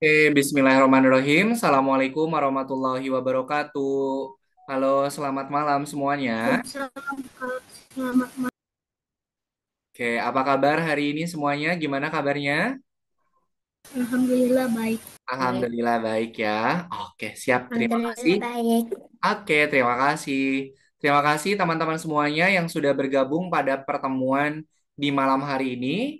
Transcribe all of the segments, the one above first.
Bismillahirrahmanirrahim. Assalamualaikum warahmatullahi wabarakatuh. Halo, selamat malam semuanya. Waalaikumsalam Kak. Selamat malam. Apa kabar hari ini semuanya? Gimana kabarnya? Alhamdulillah baik. Baik, Alhamdulillah baik ya. Oke, siap. Terima kasih. alhamdulillah baik. Oke, terima kasih. Terima kasih teman-teman semuanya yang sudah bergabung pada pertemuan di malam hari ini.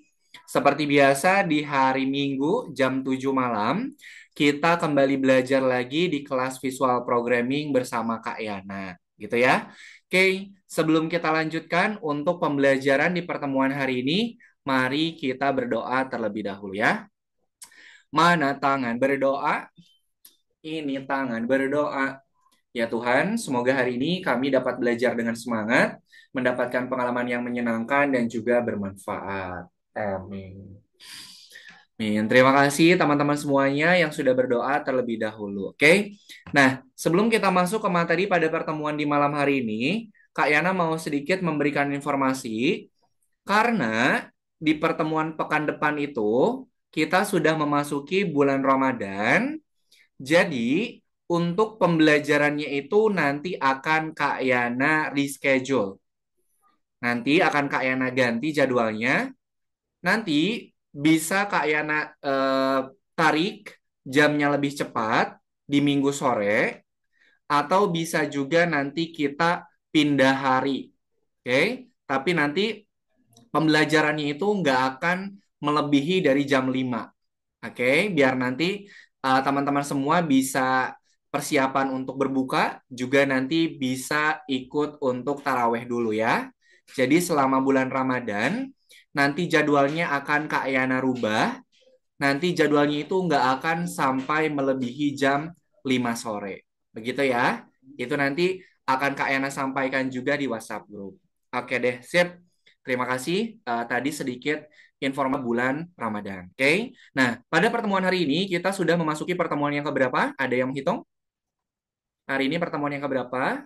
Seperti biasa di hari Minggu jam 7 malam, kita kembali belajar lagi di kelas visual programming bersama Kak Yana. Gitu ya. Oke, sebelum kita lanjutkan untuk pembelajaran di pertemuan hari ini, mari kita berdoa terlebih dahulu ya. Mana tangan berdoa? Ini tangan berdoa. Ya Tuhan, semoga hari ini kami dapat belajar dengan semangat, mendapatkan pengalaman yang menyenangkan dan juga bermanfaat. Amin. Amin. Terima kasih teman-teman semuanya yang sudah berdoa terlebih dahulu. Oke. Nah, sebelum kita masuk ke materi pada pertemuan di malam hari ini, Kak Yana mau sedikit memberikan informasi karena di pertemuan pekan depan itu kita sudah memasuki bulan Ramadan. Jadi, untuk pembelajarannya itu nanti akan Kak Yana reschedule. Nanti akan Kak Yana ganti jadwalnya. Nanti bisa Kak Yana tarik jamnya lebih cepat di minggu sore. Atau bisa juga nanti kita pindah hari. Oke? Tapi nanti pembelajarannya itu nggak akan melebihi dari jam 5. Oke, biar nanti teman-teman semua bisa persiapan untuk berbuka, juga nanti bisa ikut untuk taraweh dulu ya. Jadi selama bulan Ramadan, nanti jadwalnya akan Kak Yana rubah. Nanti jadwalnya itu nggak akan sampai melebihi jam 5 sore. Begitu ya. Itu nanti akan Kak Yana sampaikan juga di WhatsApp group. Oke deh, sip. Terima kasih. Tadi sedikit informasi bulan Ramadan. Oke. Nah, pada pertemuan hari ini kita sudah memasuki pertemuan yang keberapa? Ada yang menghitung? Hari ini pertemuan yang keberapa?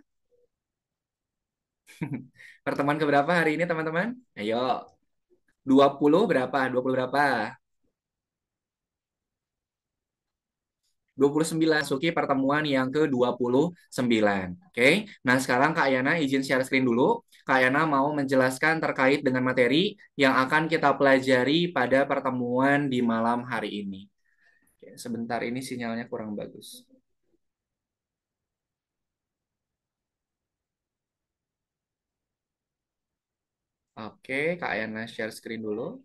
Pertemuan keberapa hari ini, teman-teman? Ayo. 20 berapa? 20 berapa? 29 masuki pertemuan yang ke-29. Oke. Nah, sekarang Kak Yana izin share screen dulu. Kak Yana mau menjelaskan terkait dengan materi yang akan kita pelajari pada pertemuan di malam hari ini. Oke, sebentar ini sinyalnya kurang bagus. Oke, Kak Yana share screen dulu.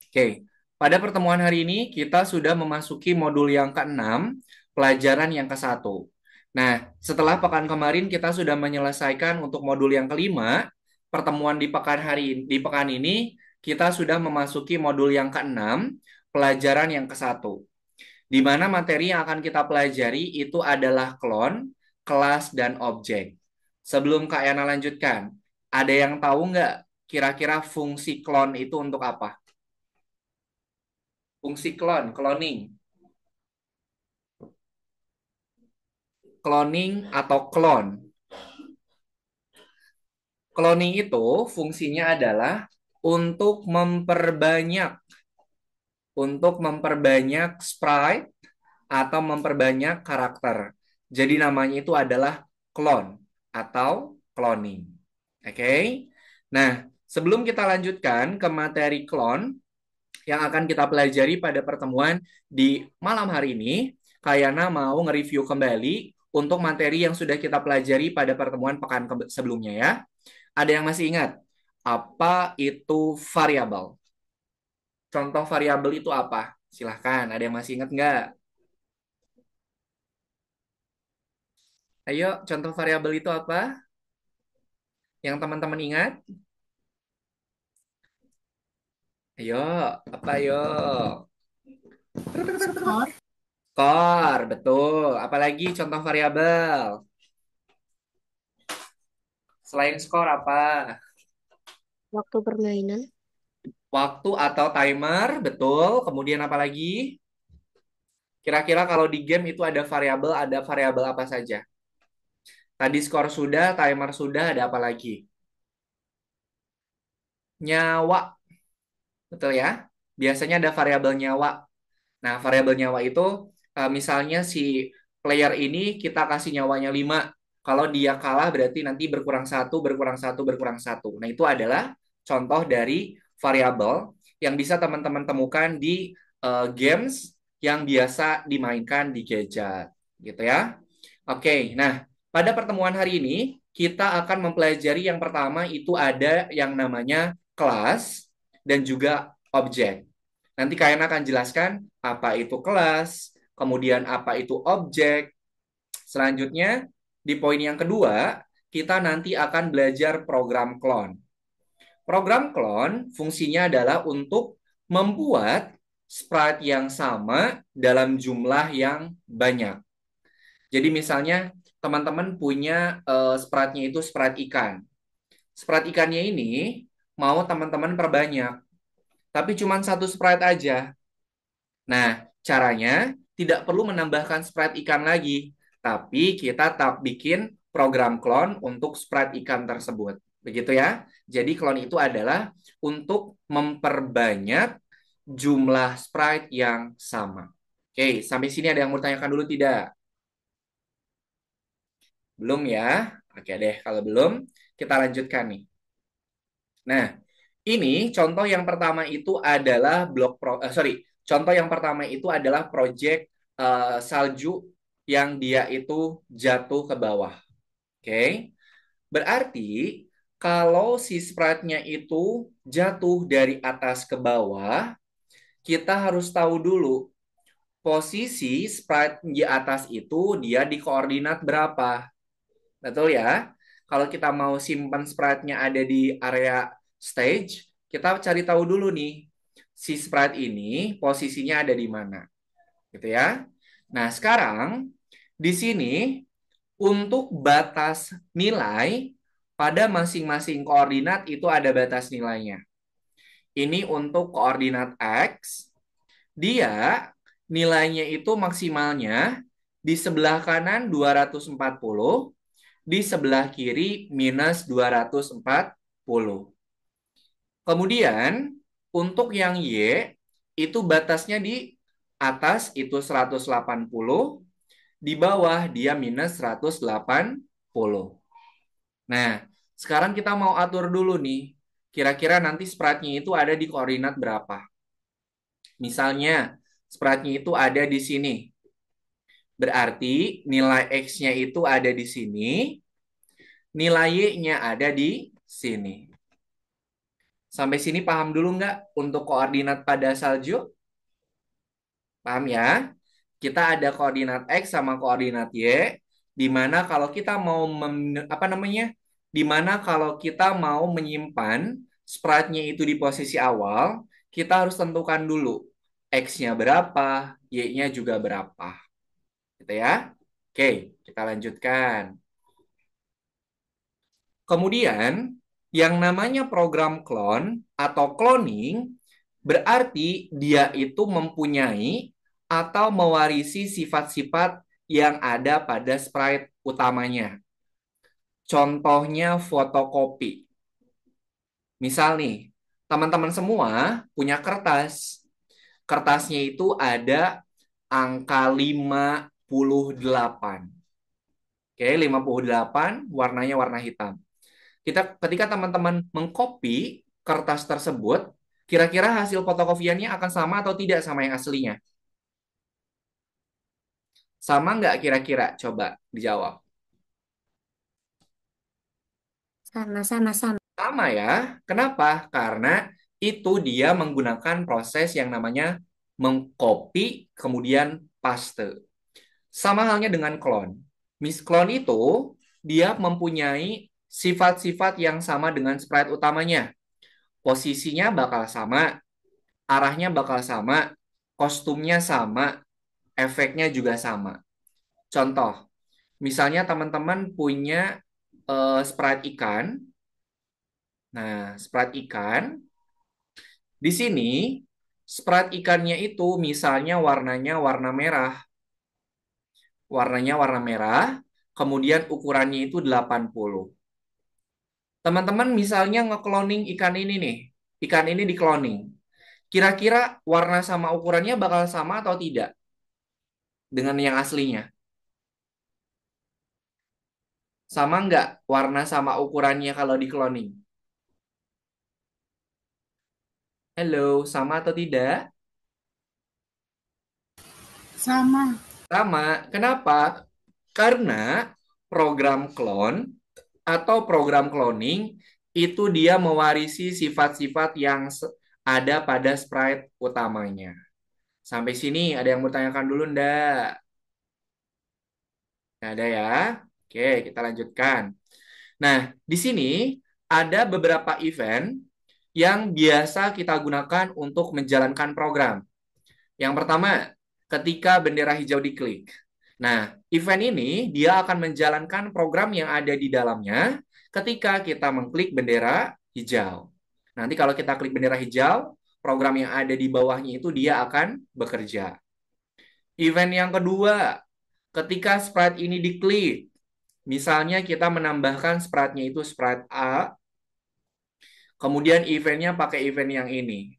Oke, pada pertemuan hari ini kita sudah memasuki modul yang ke-6, pelajaran yang ke-1. Nah, setelah pekan kemarin kita sudah menyelesaikan untuk modul yang kelima, pertemuan di pekan ini kita sudah memasuki modul yang ke-6, pelajaran yang ke-1. Di mana materi yang akan kita pelajari itu adalah klon, kelas, dan objek. Sebelum Kak Yana lanjutkan, ada yang tahu nggak kira-kira fungsi klon itu untuk apa? Fungsi klon, cloning. Cloning atau klon. Cloning itu fungsinya adalah untuk memperbanyak sprite atau memperbanyak karakter. Jadi namanya itu adalah clone atau cloning. Oke. Nah, sebelum kita lanjutkan ke materi clone, yang akan kita pelajari pada pertemuan di malam hari ini, Kayana mau nge-review kembali untuk materi yang sudah kita pelajari pada pertemuan pekan sebelumnya ya. Ada yang masih ingat? Apa itu variabel? Contoh variabel itu apa? Silahkan, ada yang masih ingat nggak? Ayo, contoh variabel itu apa? Yang teman-teman ingat? Ayo, apa ayo? Skor, Skor, betul. Apalagi contoh variabel? Selain skor apa? Waktu permainan, Waktu atau timer, betul. Kemudian apa lagi? Kira-kira kalau di game itu ada variabel apa saja? Tadi skor sudah, timer sudah, ada apa lagi? Nyawa, betul ya? biasanya ada variabel nyawa. Nah, variabel nyawa itu misalnya si player ini kita kasih nyawanya 5. Kalau dia kalah berarti nanti berkurang satu, berkurang satu, berkurang satu. Nah, itu adalah contoh dari variabel yang bisa teman-teman temukan di games yang biasa dimainkan di gadget, gitu ya. Oke, nah pada pertemuan hari ini kita akan mempelajari yang pertama itu ada yang namanya kelas dan juga objek. Nanti kalian akan jelaskan apa itu kelas, kemudian apa itu objek. Selanjutnya, di poin yang kedua, kita nanti akan belajar program clone. Program clone fungsinya adalah untuk membuat sprite yang sama dalam jumlah yang banyak. Jadi misalnya teman-teman punya sprite-nya itu sprite ikan. Sprite ikannya ini mau teman-teman perbanyak, tapi cuma satu sprite aja. Nah, caranya tidak perlu menambahkan sprite ikan lagi, tapi kita tetap bikin program clone untuk sprite ikan tersebut. Begitu ya. Jadi clone itu adalah untuk memperbanyak jumlah sprite yang sama. Oke, sampai sini ada yang mau tanyakan dulu tidak? Belum ya? Oke deh, kalau belum, kita lanjutkan nih. Nah, ini contoh yang pertama itu adalah contoh yang pertama itu adalah project salju yang dia itu jatuh ke bawah. Oke, berarti kalau si sprite-nya itu jatuh dari atas ke bawah, kita harus tahu dulu posisi sprite di atas itu dia di koordinat berapa. Betul ya? Kalau kita mau simpan sprite-nya ada di area stage, kita cari tahu dulu nih, si sprite ini posisinya ada di mana. Gitu ya. Nah, sekarang di sini untuk batas nilai pada masing-masing koordinat itu ada batas nilainya. Ini untuk koordinat X, dia nilainya itu maksimalnya di sebelah kanan 240, di sebelah kiri minus 240. Kemudian untuk yang Y itu batasnya di atas itu 180, di bawah dia minus 180. Nah, sekarang kita mau atur dulu nih. Kira-kira nanti sprite-nya itu ada di koordinat berapa? Misalnya, sprite-nya itu ada di sini. Berarti nilai X-nya itu ada di sini, nilai Y-nya ada di sini. Sampai sini paham dulu nggak untuk koordinat pada salju? Paham ya? Kita ada koordinat X sama koordinat Y, di mana kalau kita mau Di mana kalau kita mau menyimpan sprite-nya itu di posisi awal, kita harus tentukan dulu X-nya berapa, Y-nya juga berapa. Gitu ya. Oke, kita lanjutkan. Kemudian, yang namanya program clone atau cloning berarti dia itu mempunyai atau mewarisi sifat-sifat yang ada pada sprite utamanya. Contohnya fotokopi. Misal nih, teman-teman semua punya kertas. Kertasnya itu ada angka 58. Oke, 58 warnanya warna hitam. Ketika teman-teman mengcopy kertas tersebut, kira-kira hasil fotokopiannya akan sama atau tidak sama yang aslinya? Sama nggak kira-kira? Coba dijawab. Sama-sama. Sama ya. Kenapa? Karena itu dia menggunakan proses yang namanya mengcopy kemudian paste. Sama halnya dengan clone. Clone itu dia mempunyai sifat-sifat yang sama dengan sprite utamanya. Posisinya bakal sama, arahnya bakal sama, kostumnya sama, efeknya juga sama. Contoh, misalnya teman-teman punya sprite ikan. Nah, sprite ikan. Di sini, sprite ikannya itu misalnya warnanya warna merah. Warnanya warna merah, kemudian ukurannya itu 80. Teman-teman misalnya ngekloning ikan ini nih. Ikan ini dikloning. Kira-kira warna sama ukurannya bakal sama atau tidak dengan yang aslinya? Sama nggak warna sama ukurannya kalau di cloning? Halo, sama atau tidak? Sama. Sama. Kenapa? Karena program clone atau program cloning itu dia mewarisi sifat-sifat yang ada pada sprite utamanya. Sampai sini ada yang bertanyakan dulu ndak? Nggak ada ya? Oke, kita lanjutkan. Nah, di sini ada beberapa event yang biasa kita gunakan untuk menjalankan program. Yang pertama, ketika bendera hijau diklik. Nah, event ini dia akan menjalankan program yang ada di dalamnya ketika kita mengklik bendera hijau. Nanti kalau kita klik bendera hijau, program yang ada di bawahnya itu dia akan bekerja. Event yang kedua, ketika sprite ini diklik, misalnya kita menambahkan sprite-nya itu sprite A, kemudian eventnya pakai event yang ini.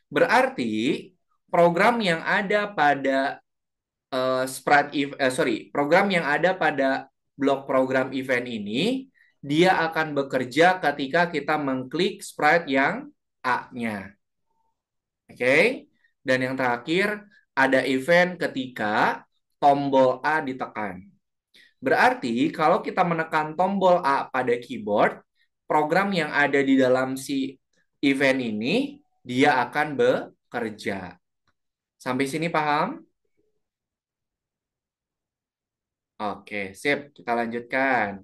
Berarti program yang ada pada program yang ada pada blok program event ini, dia akan bekerja ketika kita mengklik sprite yang A-nya. Oke? Dan yang terakhir, ada event ketika tombol A ditekan. Berarti kalau kita menekan tombol A pada keyboard, program yang ada di dalam si event ini, dia akan bekerja. Sampai sini paham? Oke, sip. Kita lanjutkan.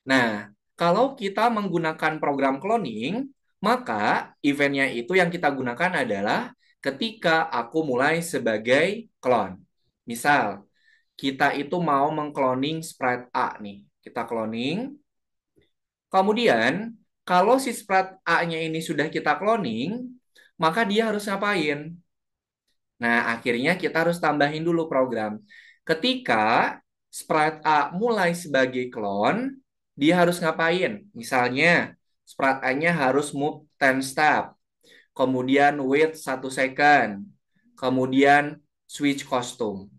Nah, kalau kita menggunakan program cloning, maka eventnya itu yang kita gunakan adalah ketika aku mulai sebagai clone. Misal, kita itu mau mengcloning sprite A nih. Kita cloning. Kemudian, kalau si sprite A-nya ini sudah kita cloning, maka dia harus ngapain? Nah, akhirnya kita harus tambahin dulu program. Ketika sprite A mulai sebagai clone, dia harus ngapain? Misalnya, sprite A-nya harus move 10 step, kemudian wait 1 second, kemudian switch costume.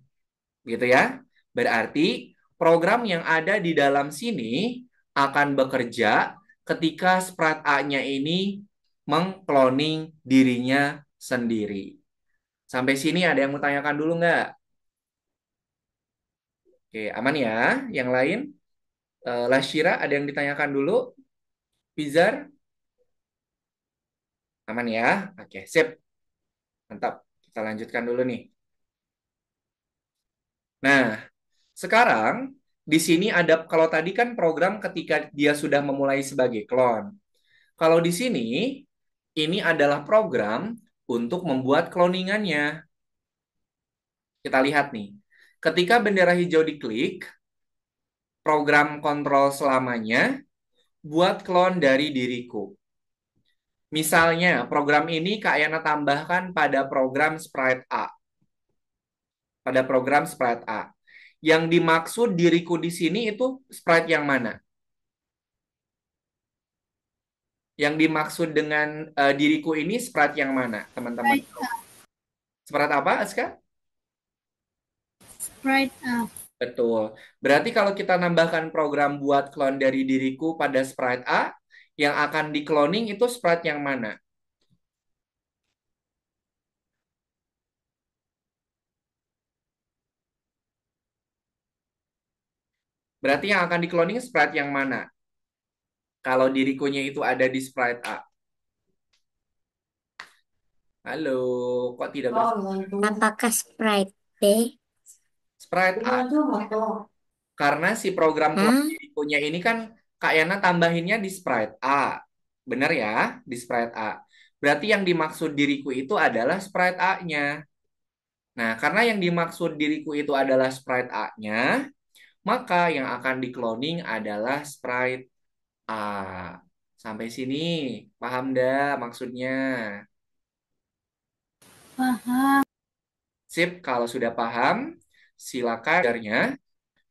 Gitu ya. Berarti program yang ada di dalam sini akan bekerja ketika sprite A-nya ini mengcloning dirinya sendiri. Sampai sini ada yang mau tanyakan dulu nggak? Oke, aman ya. Yang lain, Lashira ada yang ditanyakan dulu? Pizar, aman ya? Oke, sip. Mantap. Kita lanjutkan dulu nih. Nah, sekarang di sini ada, kalau tadi kan program ketika dia sudah memulai sebagai clone. Kalau di sini, ini adalah program untuk membuat cloningannya. Kita lihat nih. Ketika bendera hijau diklik, program kontrol selamanya buat clone dari diriku. Misalnya, program ini Kak Yana tambahkan pada program Sprite A. Pada program Sprite A. Yang dimaksud diriku di sini itu sprite yang mana? Yang dimaksud dengan diriku ini sprite yang mana, teman-teman? Sprite up. Sprite apa, Aska? Sprite up. Betul. Berarti kalau kita nambahkan program buat clone dari diriku pada sprite A, yang akan di-cloning itu sprite yang mana? Berarti yang akan di-cloning sprite yang mana? Kalau dirikunya itu ada di sprite A. Halo, kok tidak Apakah Sprite B? sprite A? Karena si program clone Hah? dirikunya ini kan Kak Yana tambahinnya di sprite A. Benar ya? Di sprite A. Berarti yang dimaksud diriku itu adalah sprite A-nya. Nah, karena yang dimaksud diriku itu adalah sprite A-nya, maka yang akan di-cloning adalah sprite A. Sampai sini, paham dah maksudnya? Paham. Sip, kalau sudah paham, silakan belajarnya.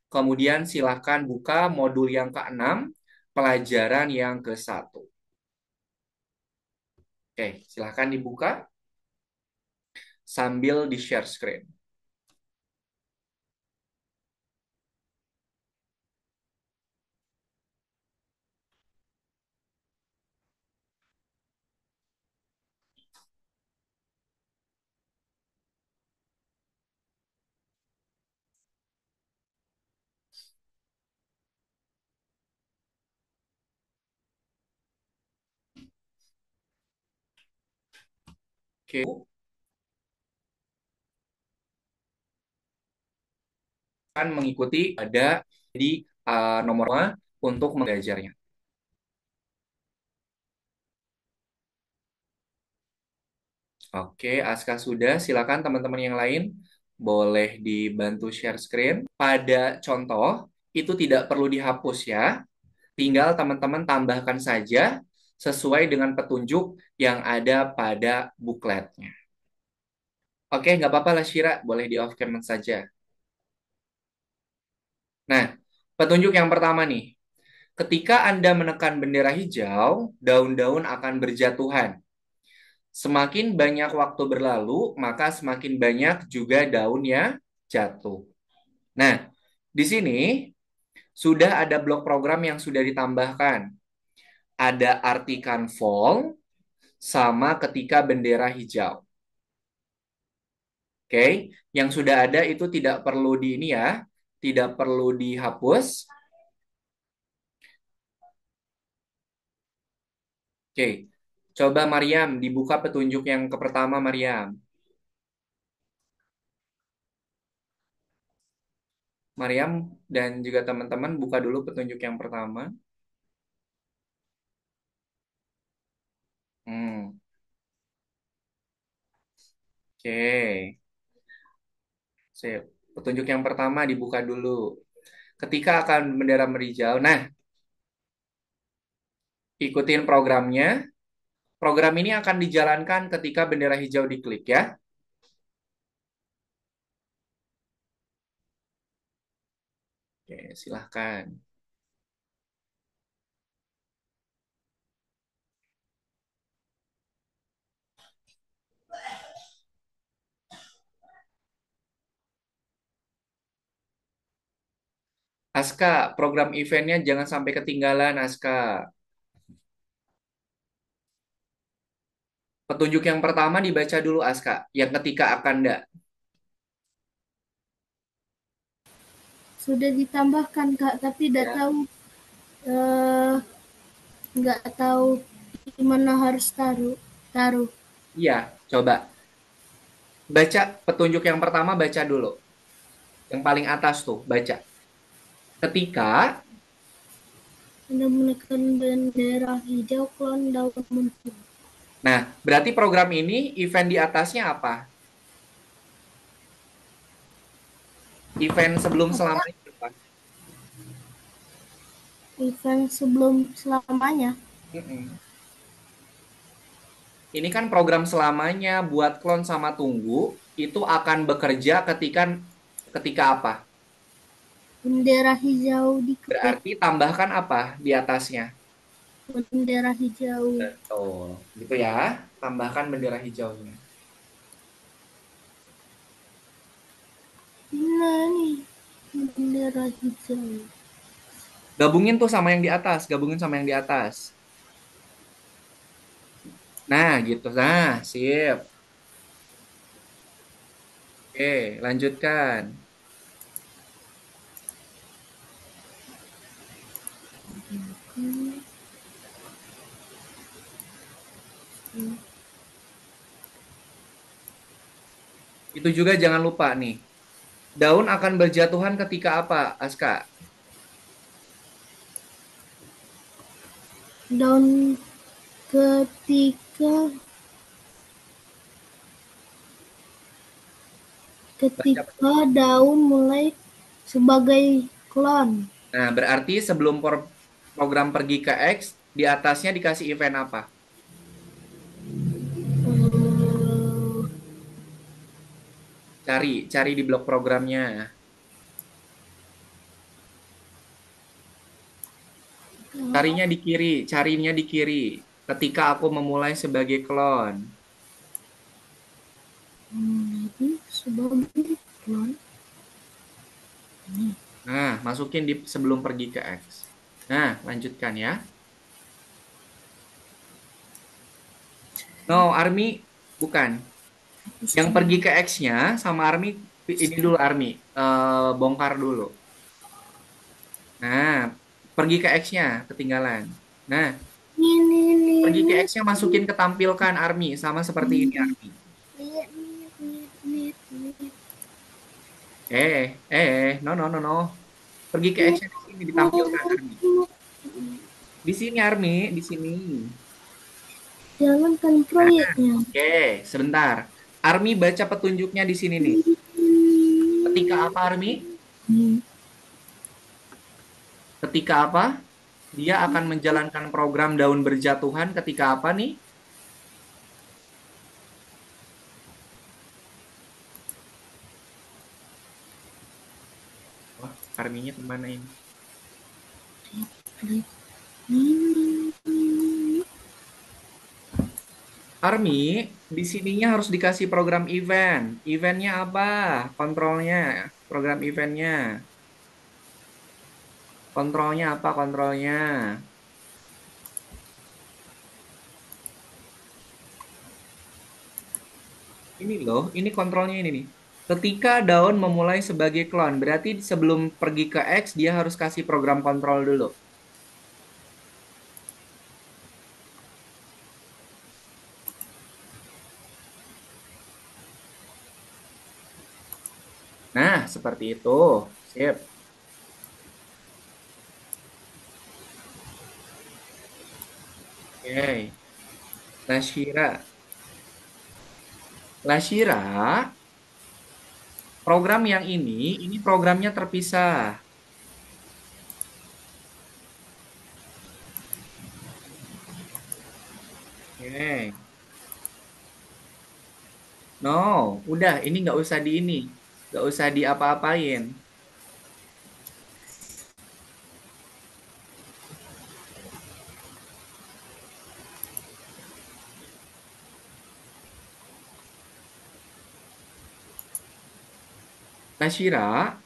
Kemudian silakan buka modul yang ke-6, pelajaran yang ke-1. Oke, silakan dibuka. sambil di share screen. Oke, akan mengikuti ada di nomor untuk mengajarnya. Oke, Aska sudah. Silakan teman-teman yang lain boleh dibantu share screen. Pada contoh, itu tidak perlu dihapus ya. Tinggal teman-teman tambahkan saja sesuai dengan petunjuk yang ada pada bukletnya. Oke, nggak apa-apa lah Syira, boleh di off cam saja. Nah, petunjuk yang pertama nih. Ketika Anda menekan bendera hijau, daun-daun akan berjatuhan. Semakin banyak waktu berlalu, maka semakin banyak juga daunnya jatuh. Nah, di sini sudah ada blok program yang sudah ditambahkan. Ada artikan fall sama ketika bendera hijau. Oke, yang sudah ada itu tidak perlu di ini ya, tidak perlu dihapus. Oke, coba Mariam dibuka petunjuk yang ke pertama Mariam. Mariam dan juga teman-teman buka dulu petunjuk yang pertama. Hmm, oke. Sip. Petunjuk yang pertama dibuka dulu. Ketika akan bendera berhijau. Nah, ikutin programnya. Program ini akan dijalankan ketika bendera hijau diklik ya. Oke, silahkan. Aska, program eventnya jangan sampai ketinggalan, Aska. Petunjuk yang pertama dibaca dulu, Aska. Yang ketika akan enggak. Sudah ditambahkan Kak, tapi tidak Ya. tahu eh, nggak tahu di mana harus taruh. Iya, coba. Baca petunjuk yang pertama, baca dulu. Yang paling atas tuh, baca. Ketika, Sudah menekan bendera hijau, klon daun muncul. nah, berarti program ini event di atasnya apa? Event sebelum selamanya apa? Event sebelum selamanya. Mm-mm. Ini kan program selamanya buat klon sama tunggu itu akan bekerja ketika ketika apa? Bendera hijau diklik. Berarti tambahkan apa di atasnya? Bendera hijau. Betul. Gitu ya. Tambahkan bendera hijaunya. Nah nih, bendera hijau. Gabungin tuh sama yang di atas, gabungin sama yang di atas. Nah, gitu. Nah, sip. Oke, lanjutkan. Itu juga jangan lupa nih. Daun akan berjatuhan ketika apa, Aska? Daun ketika Baca. ketika daun mulai sebagai klon. Nah, berarti sebelum program pergi ke X, di atasnya dikasih event apa? Eh, Cari di blok programnya. Carinya di kiri. Ketika aku memulai sebagai klon. Memulai sebagai klon. Nah, masukin di sebelum pergi ke X. Nah, lanjutkan ya. No, Army bukan. Yang pergi ke X-nya sama Army, ini dulu Army. Bongkar dulu. Nah, pergi ke X-nya, ketinggalan. Nah, pergi ke X-nya masukin ke tampilkan Army, sama seperti ini Army. No, no, no, no. Pergi ke X-nya di sini, ditampilkan Army. Di sini Army, di sini. Jalankan Nah, proyeknya. oke, sebentar. Army baca petunjuknya di sini nih. Ketika apa Army? Ketika apa? Dia akan menjalankan program daun berjatuhan ketika apa nih? Wah, Arminya kemana ini? Army, di sininya harus dikasih program event. Eventnya apa? Kontrolnya, program eventnya. Kontrolnya apa kontrolnya? Ini loh, ini kontrolnya ini nih. Ketika daun memulai sebagai klon, berarti sebelum pergi ke X, dia harus kasih program kontrol dulu. Nah, seperti itu. Sip. Oke. Lashira. Lashira, program yang ini programnya terpisah. Oke. No, udah, ini nggak usah di ini. Nggak usah diapa-apain. Lashira,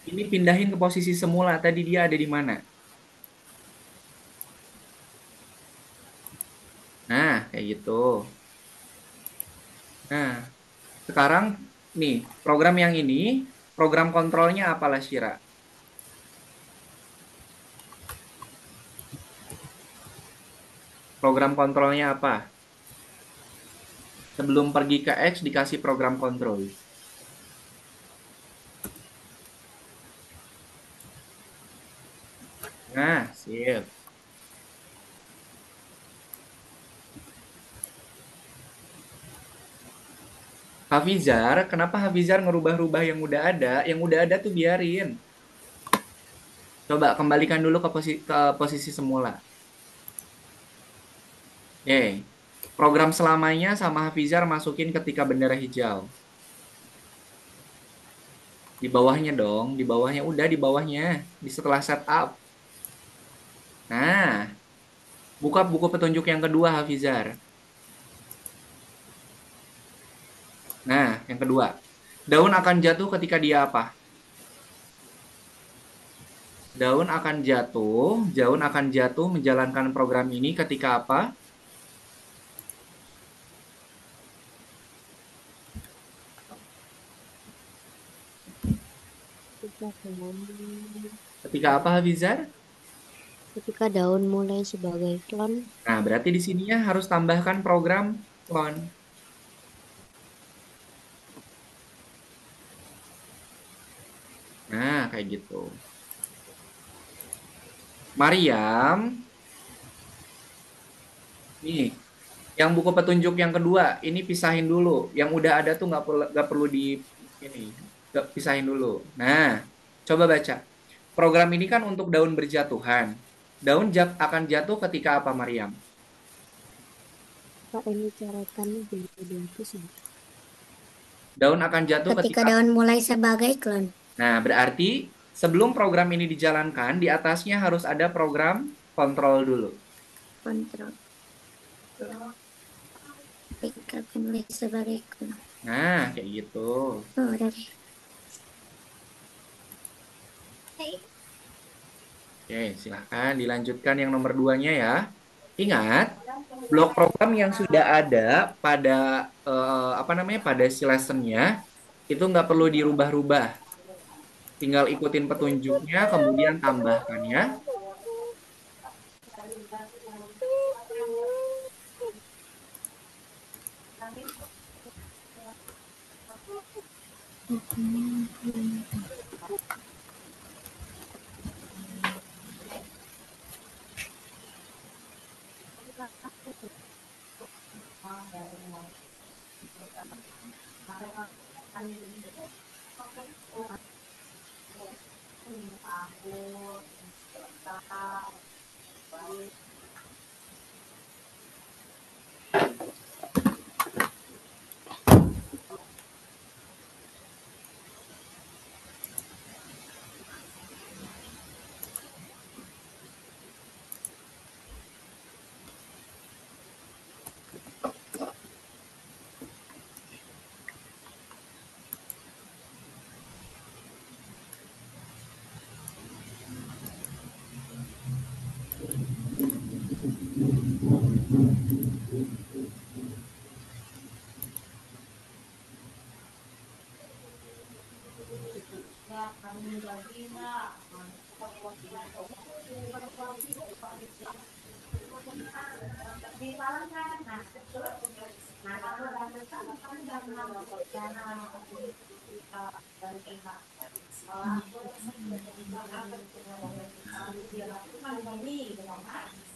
ini pindahin ke posisi semula. Tadi dia ada di mana? Nah, kayak gitu. Nah, sekarang nih, program yang ini, program kontrolnya apa Lashira? Program kontrolnya apa? Sebelum pergi ke X dikasih program kontrol. Nah, sip. Hafizar, kenapa Hafizar ngerubah-rubah yang udah ada? Yang udah ada tuh biarin. Coba kembalikan dulu ke posisi semula. Oke. Program selamanya sama Hafizar masukin ketika bendera hijau. Di bawahnya dong, di bawahnya. Udah di bawahnya. Di setelah setup. Nah, buka buku petunjuk yang kedua Hafizar. Nah, yang kedua. Daun akan jatuh ketika dia apa? Daun akan jatuh menjalankan program ini ketika apa? Ketika apa Hafizar? Ketika daun mulai sebagai klon. Nah, berarti di sininya harus tambahkan program clone. Nah, kayak gitu. Mariam, nih, yang buku petunjuk yang kedua, ini pisahin dulu. Yang udah ada tuh nggak perlu di ini, nggak pisahin dulu. Nah, coba baca. Program ini kan untuk daun berjatuhan. Daun akan jatuh ketika apa, Mariam? Pak, ini coretannya jadi dihapus ya. Daun akan jatuh Ketika ketika. daun mulai sebagai klon. Nah, berarti sebelum program ini dijalankan, di atasnya harus ada program kontrol dulu. Kontrol. Ketika mulai sebagai klon. Nah, kayak gitu. Oh, udah. Oke, silahkan dilanjutkan yang nomor duanya ya. Ingat, blok program yang sudah ada pada apa namanya pada si lessonnya itu nggak perlu dirubah-rubah. Tinggal ikutin petunjuknya, kemudian tambahkan ya.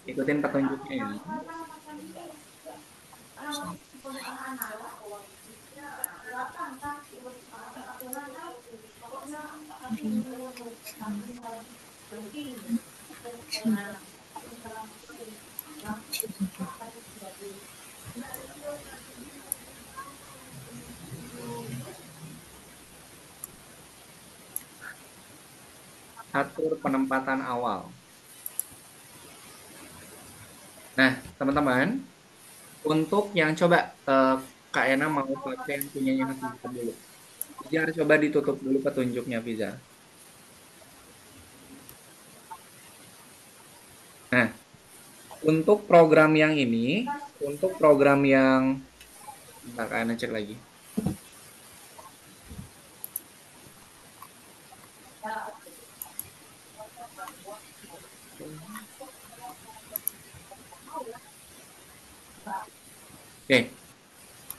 Ikutin petunjuknya ya. Atur penempatan awal. Nah, teman-teman, untuk yang coba Kak Ena mau pakai yang punyanya Hafiza dulu. Fiza coba ditutup dulu petunjuknya, Fiza. Nah, untuk program yang ini, untuk program yang, bentar Kak Ena cek lagi. Oke,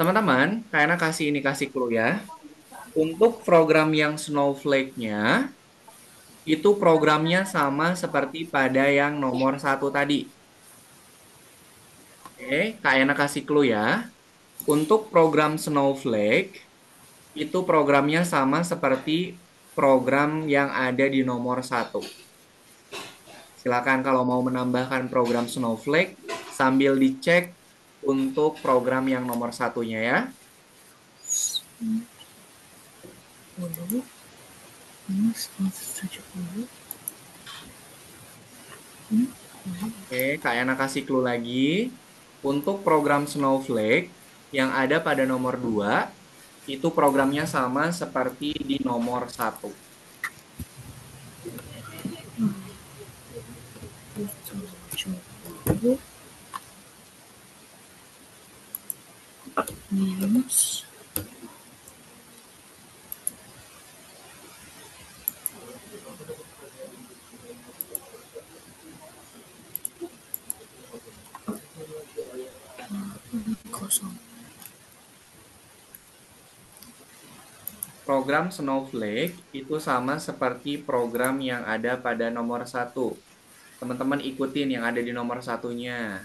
teman-teman, Kak Ena kasih ini kasih clue ya. Untuk program yang Snowflake-nya, itu programnya sama seperti pada yang nomor satu tadi. Oke, Kak Ena kasih clue ya. Untuk program Snowflake, itu programnya sama seperti program yang ada di nomor satu. Silakan kalau mau menambahkan program Snowflake sambil dicek untuk program yang nomor satunya ya. 10 minus 170. Oke, Kak Yana kasih clue lagi. Untuk program Snowflake yang ada pada nomor 2, itu programnya sama seperti di nomor satu. Minus kosong. Program Snowflake itu sama seperti program yang ada pada nomor satu. Teman-teman ikutin yang ada di nomor satunya.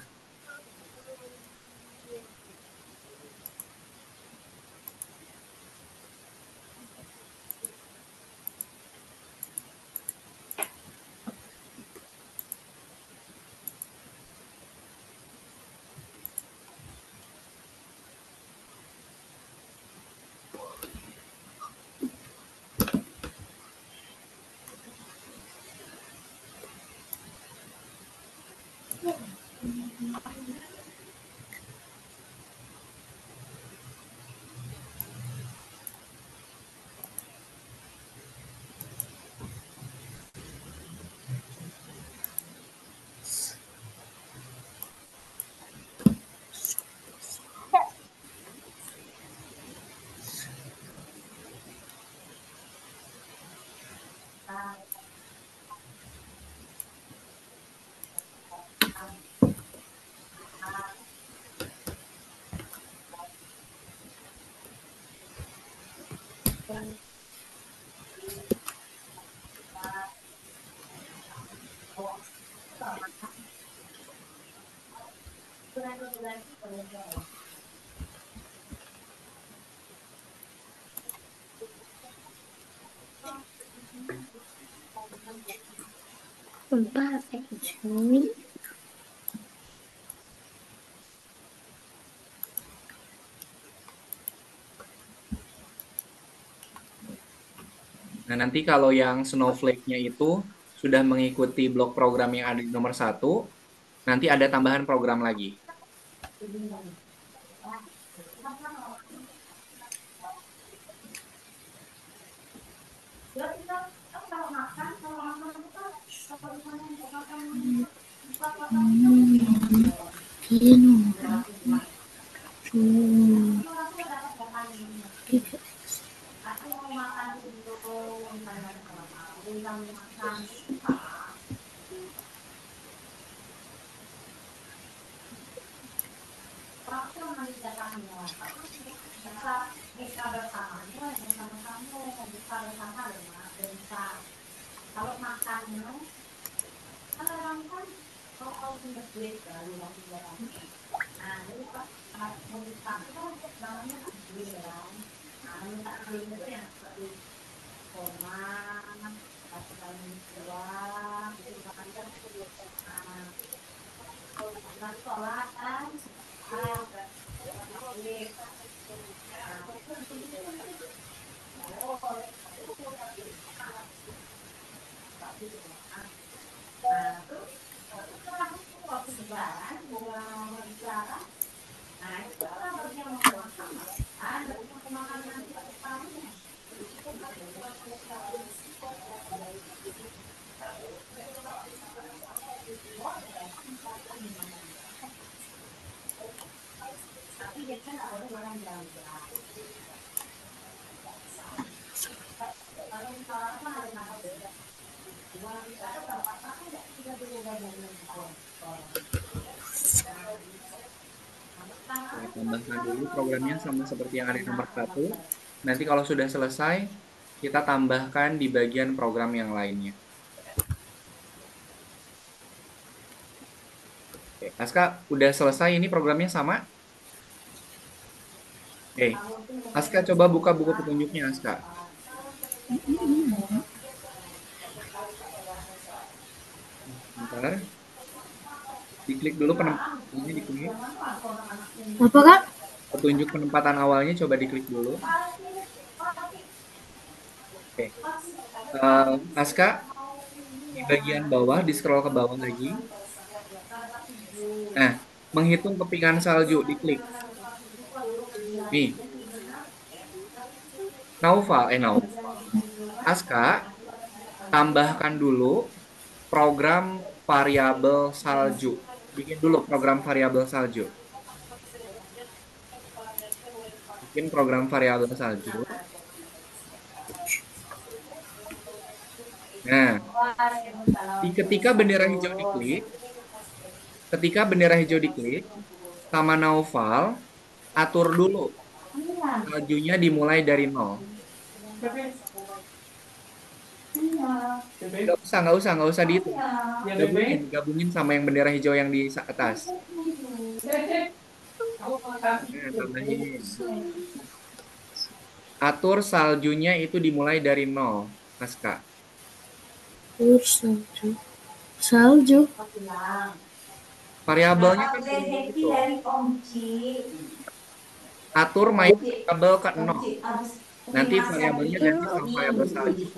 Empat, cuy. Nah, nanti kalau yang Snowflake-nya itu sudah mengikuti blok program yang ada di nomor 1, nanti ada tambahan program lagi. Saya tambahkan dulu programnya sama seperti yang ada di nomor 1. Nanti kalau sudah selesai, kita tambahkan di bagian program yang lainnya. Oke, Aska, udah selesai ini programnya sama? Oke, Aska coba buka buku petunjuknya, Aska. Bentar. Diklik dulu penempatannya, diklik. Apa, Kak? Petunjuk penempatan awalnya coba diklik dulu. Oke. Aska, di bagian bawah, di scroll ke bawah lagi. Nah, menghitung kepingan salju, diklik. Nih, Naufal. Aska, tambahkan dulu program variabel salju. Bikin dulu program variabel salju. Bikin program variabel salju. Nah, ketika bendera hijau diklik, sama Naufal, atur dulu saljunya dimulai dari 0. Nggak usah dihitung. Gabungin sama yang bendera hijau yang di atas. Nah, tambahin. Atur saljunya itu dimulai dari 0, Aska. Salju. Salju. Variabelnya kan itu. Atur main variabel ke 0. Nanti variabelnya ganti sama variabel salju.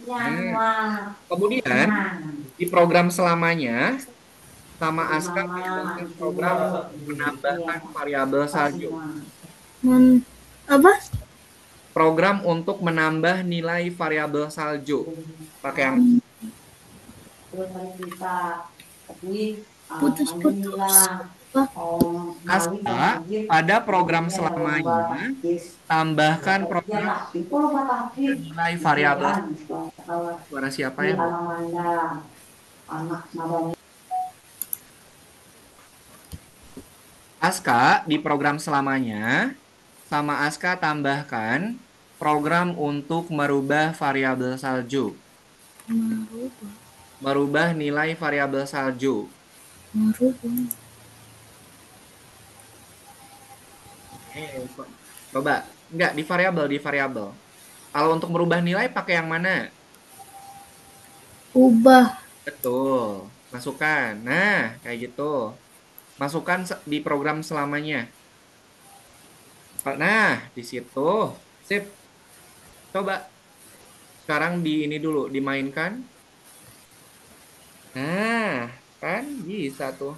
Nah, kemudian di program selamanya sama Aska menambahkan program menambahkan variabel salju. Apa? Program untuk menambah nilai variabel salju. Pakai yang Putus-putus. Aska pada program selamanya tambahkan program nilai variabel. Suara siapa ya? Aska di program selamanya sama Aska tambahkan program untuk merubah variabel salju. Merubah. Merubah nilai variabel salju. Merubah. Coba. Enggak, di variabel, di variabel. Kalau untuk merubah nilai pakai yang mana? Ubah. Betul. Masukkan. Nah, kayak gitu. Masukkan di program selamanya. Nah, di situ. Sip. Coba. Sekarang di ini dulu, dimainkan. Nah, kan bisa tuh.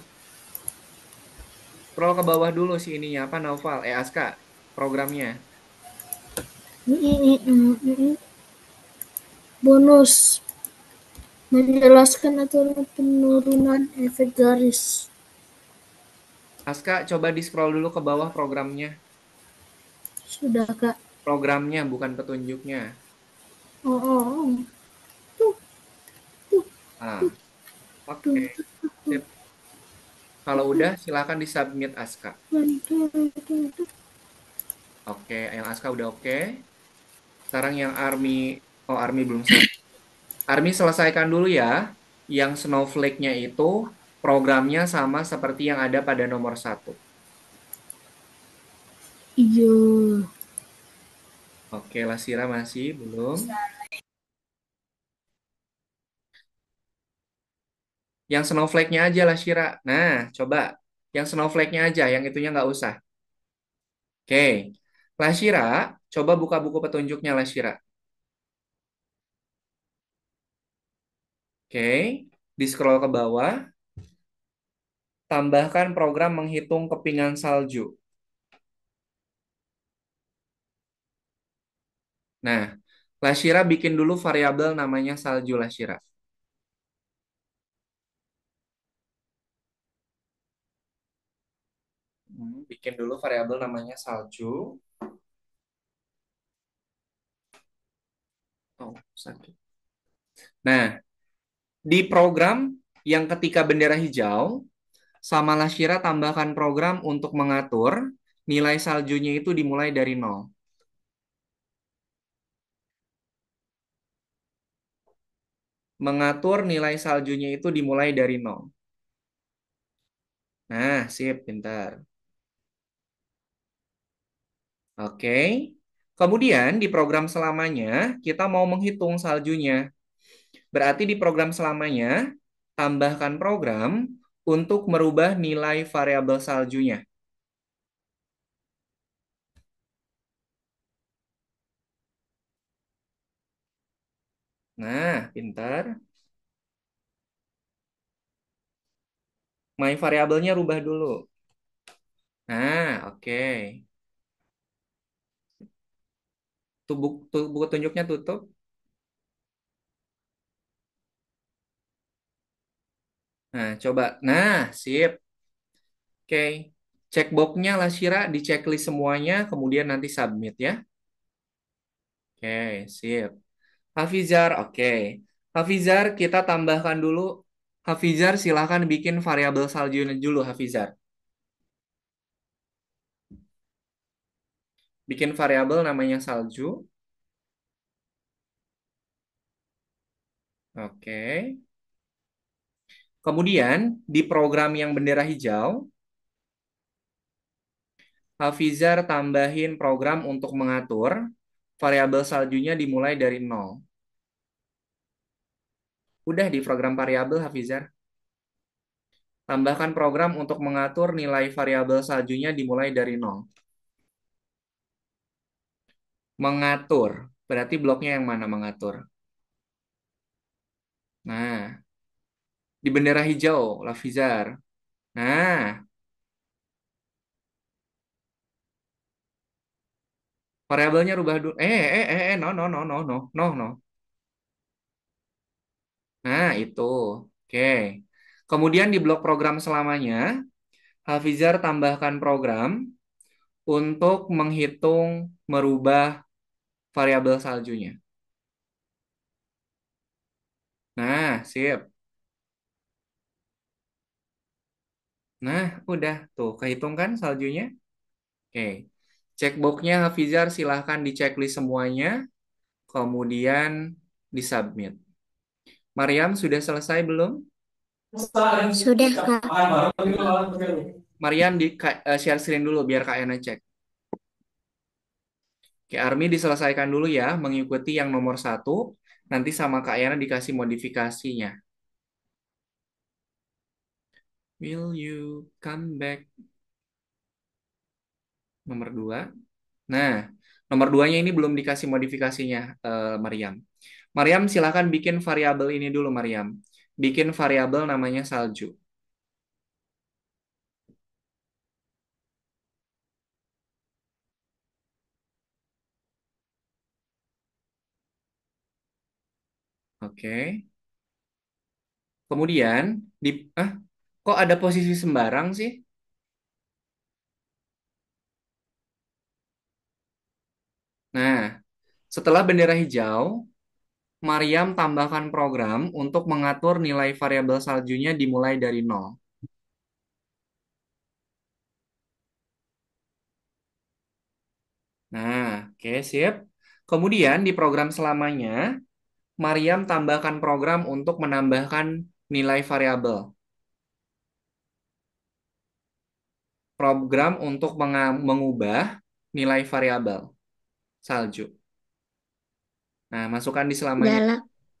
Scroll ke bawah dulu si ininya, apa, Naufal? Aska, programnya. Bonus. Menjelaskan aturan penurunan efek garis. Aska, coba di scroll dulu ke bawah programnya. Sudah, Kak. Programnya, bukan petunjuknya. Oh, oh, oh. Tuh, tuh, Ah, tuh, oke. tuh, tuh, Sip. Kalau udah, silakan disubmit Aska. tuh. Oke, yang Aska udah oke. Sekarang yang Army, oh Army belum selesai. Army selesaikan dulu ya. Yang Snowflake-nya itu programnya sama seperti yang ada pada nomor satu. Iya. Oke, Lasira masih belum. Yang Snowflake-nya aja Lasira. Nah, coba. Yang Snowflake-nya aja, yang itunya nggak usah. Oke. Lasira, coba buka buku petunjuknya Lasira. Oke. Di scroll ke bawah. Tambahkan program menghitung kepingan salju. Nah, Lashira bikin dulu variabel namanya salju Lashira. Bikin dulu variabel namanya salju. Oh, sakit. Nah, di program yang ketika bendera hijau, sama Lashira tambahkan program untuk mengatur nilai saljunya itu dimulai dari nol. Mengatur nilai saljunya itu dimulai dari nol. Nah, sip, pintar. Oke. Kemudian di program selamanya, kita mau menghitung saljunya. Berarti di program selamanya, tambahkan program untuk merubah nilai variabel saljunya. Nah, pintar. My variabelnya rubah dulu. Nah, oke. Tuh, buku tunjuknya tutup. Nah, coba. Nah, sip. Oke. Checkboxnya lah Shira, di checklist semuanya, kemudian nanti submit ya. Oke, sip. Hafizar, oke. Hafizar, kita tambahkan dulu. Hafizar, silahkan bikin variabel saljunya dulu, Hafizar. Bikin variabel namanya salju. Oke. Kemudian, di program yang bendera hijau, Hafizar tambahin program untuk mengatur variabel saljunya dimulai dari nol. Udah di program variabel, Hafizar. Tambahkan program untuk mengatur nilai variabel saljunya dimulai dari nol. Mengatur. Berarti bloknya yang mana mengatur? Nah, di bendera hijau, Hafizar. Nah, variabelnya rubah dulu. No, no, no, no, no, no, no. Nah, itu. Oke. Kemudian di blok program selamanya, Hafizar tambahkan program untuk menghitung merubah variabel saljunya. Nah, sip. Nah, udah tuh kehitung kan saljunya? Oke. Checkboxnya Hafizar silahkan diceklis semuanya, kemudian disubmit. Mariam sudah selesai belum? Sudah, Kak. Mariam share screen dulu biar Kak Ena cek. Oke, Army diselesaikan dulu ya, mengikuti yang nomor satu. Nanti sama Kak Yana dikasih modifikasinya. Will you come back? Nomor dua. Nah, nomor duanya ini belum dikasih modifikasinya, Mariam. Mariam, silakan bikin variabel ini dulu, Mariam. Bikin variabel namanya salju. Oke. Kemudian, di, ah, kok ada posisi sembarang sih? Nah, setelah bendera hijau, Mariam tambahkan program untuk mengatur nilai variabel saljunya dimulai dari nol. Nah, oke, sip. Kemudian di program selamanya, Mariam tambahkan program untuk menambahkan nilai variabel. Program untuk mengubah nilai variabel salju. Nah, masukkan di selamanya. Dalam.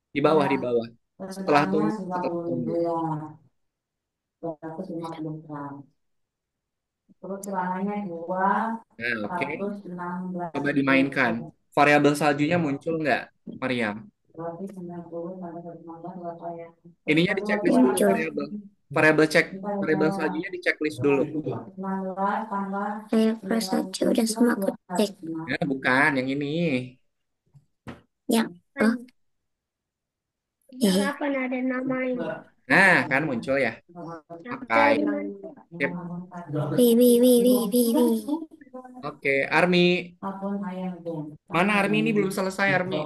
Di bawah, di bawah. Setelah tunggu, setelah tunggu. Nah, oke. Coba dimainkan. Variabel saljunya muncul nggak, Mariam? Ininya di checklist dulu Muncul. variabel. Variabel cek, variabel saljunya di checklist dulu. Saya merasa udah semua ketik. Ya, bukan yang ini. Ya. Oh, Kapan ada namanya? Nah, kan muncul ya. Pakai. Sip. wi wi wi wi wi wi. Oke, Army. Mana Army ini belum selesai, Army?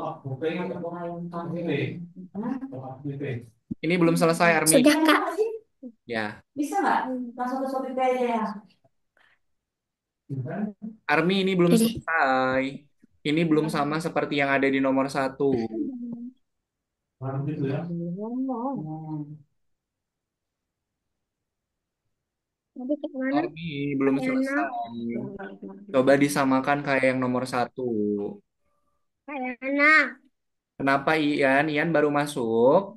Ini belum selesai, Army. Sudah, Kak. Ya, Army ini belum Udah deh. selesai. Ini belum sama seperti yang ada di nomor satu. Tadi ke mana? Army belum Enak. selesai. Coba disamakan kayak yang nomor satu. Kayak enak. Kenapa Ian? Ian baru masuk.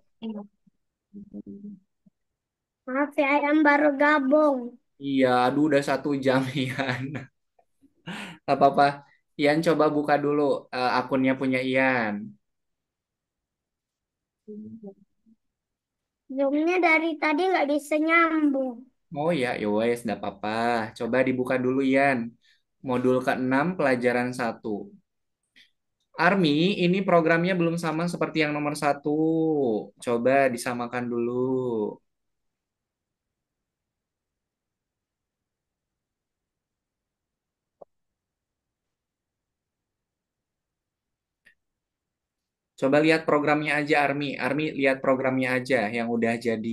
Maaf ya, ayam baru gabung. Iya, aduh udah 1 jam Ian. Gak apa-apa. Ian coba buka dulu akunnya punya Ian. Zoomnya dari tadi nggak bisa nyambung. Oh ya, ya wes, gak apa-apa. Coba dibuka dulu Ian. Modul ke-6 pelajaran 1. Army, ini programnya belum sama seperti yang nomor satu. Coba disamakan dulu. Coba lihat programnya aja Army. Army lihat programnya aja yang udah jadi.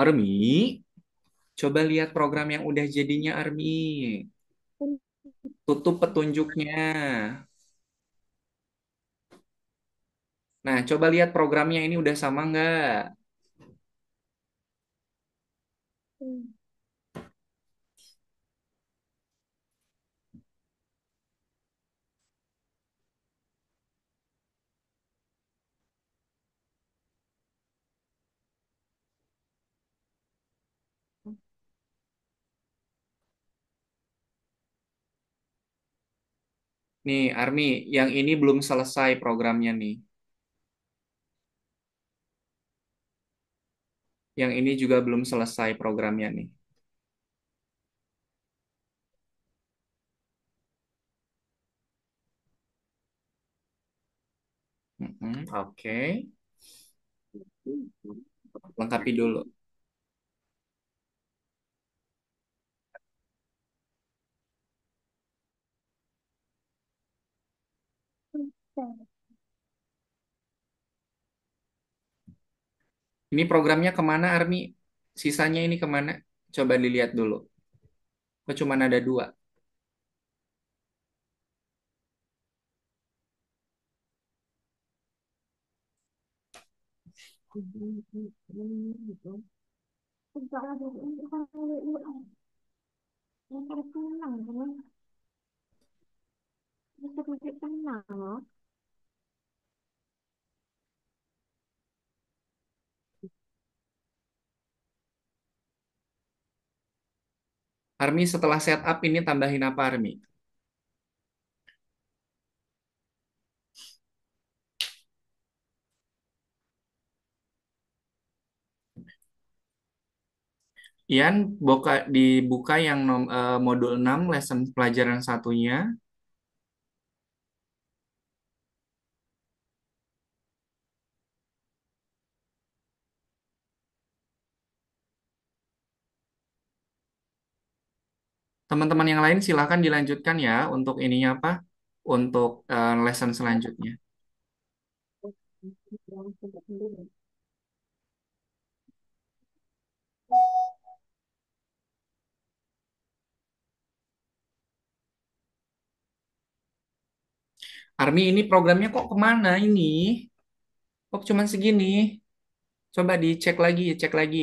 Army, coba lihat program yang udah jadinya Army. Tutup petunjuknya. Nah, coba lihat programnya ini udah sama nggak? Nih, Army, yang ini belum selesai programnya nih. Yang ini juga belum selesai programnya nih. Oke, lengkapi dulu. Ini programnya kemana, Army? Sisanya ini kemana? Coba dilihat dulu. Kok cuma ada dua? Army setelah setup ini tambahin apa Army? Ian dibuka yang modul 6 lesson pelajaran satunya. Teman-teman yang lain silahkan dilanjutkan ya untuk ininya apa? Untuk lesson selanjutnya. Army ini programnya kok kemana ini? Kok cuma segini? Coba dicek lagi, cek lagi.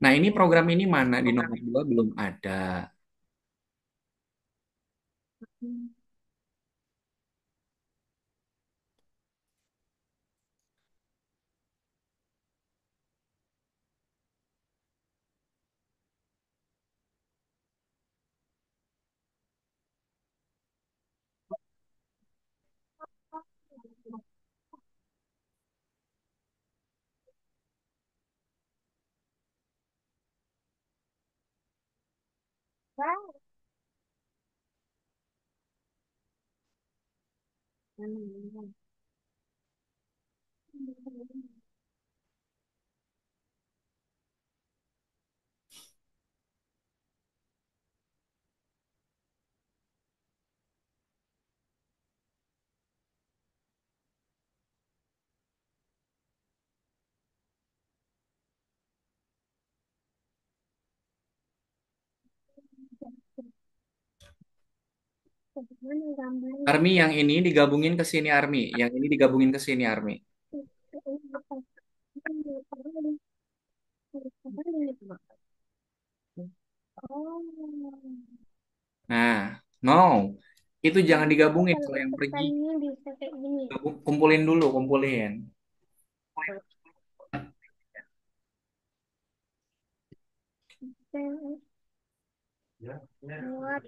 Nah ini program ini mana? Di nomor 2 belum ada. Mana gambarnya? Army yang ini digabungin ke sini Army. Yang ini digabungin ke sini Army. Oh, Nah, no. Itu jangan jadi digabungin kalau kalau yang pergi. ikutan ini bisa kayak gini. Kumpulin dulu, kumpulin. Buat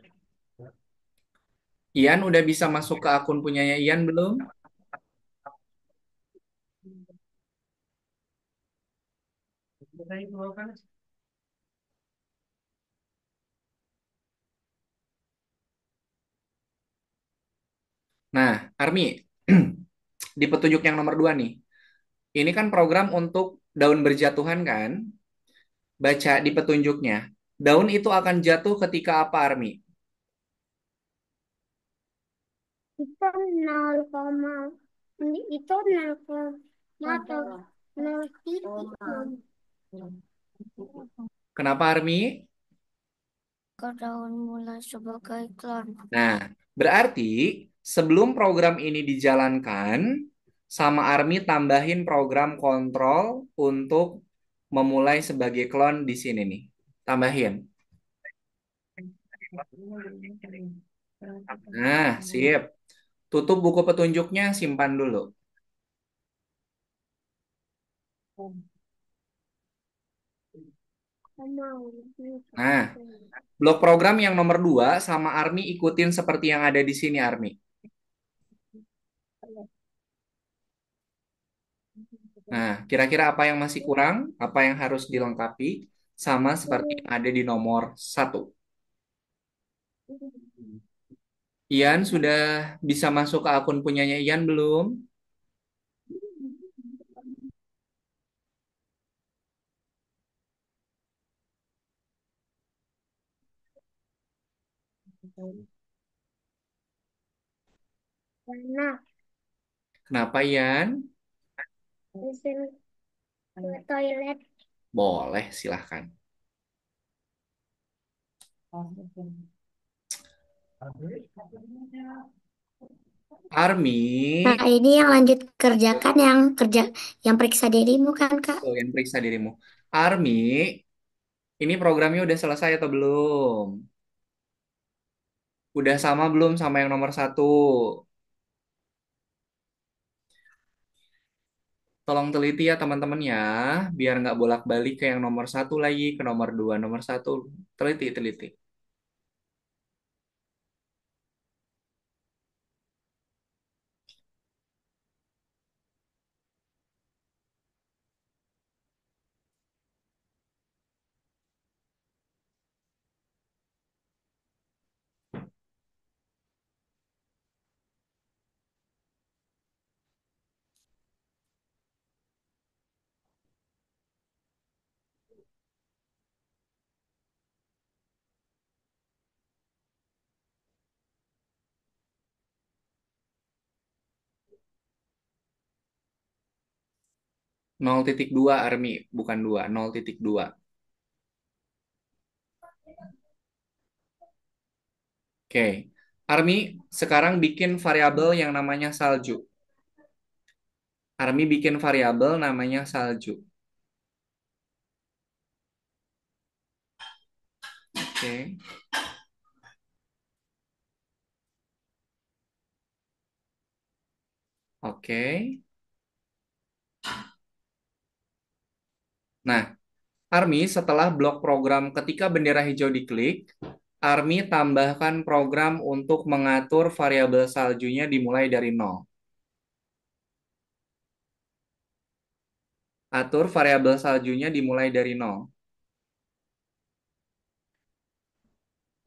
Ian udah bisa masuk ke akun punyanya Ian belum? Nah, Army, di petunjuk yang nomor 2 nih. Ini kan program untuk daun berjatuhan kan? Baca di petunjuknya. Daun itu akan jatuh ketika apa, Army? itu 0, itu 0, atau 0,6. Kenapa, Army? Ke daun mulai sebagai klon. Nah, berarti sebelum program ini dijalankan, sama Army tambahin program kontrol untuk memulai sebagai klon di sini nih. Tambahin. Nah, sip. Tutup buku petunjuknya, simpan dulu. Mau Nah, blok program yang nomor 2 sama Army ikutin seperti yang ada di sini, Army. Nah, kira-kira apa yang masih kurang? Apa yang harus dilengkapi? Sama seperti yang ada di nomor 1. Ian sudah bisa masuk ke akun punyanya Ian belum? Nah, Kenapa Ian? mesin ke toilet. Boleh, silahkan. Army, Nah, ini yang lanjut kerjakan yang kerja yang periksa dirimu kan, Kak? oh, yang periksa dirimu. Army, ini programnya udah selesai atau belum? Udah sama belum sama yang nomor satu? Tolong teliti ya teman-teman ya, biar nggak bolak-balik ke yang nomor satu lagi, ke nomor dua, nomor satu. Teliti, teliti. 0,2 Army, bukan 2, 0,2. Oke. Army, sekarang bikin variabel yang namanya salju. Army bikin variabel namanya salju. Oke. Oke. Nah, Army setelah blok program ketika bendera hijau diklik, Army tambahkan program untuk mengatur variabel saljunya dimulai dari nol. Atur variabel saljunya dimulai dari nol.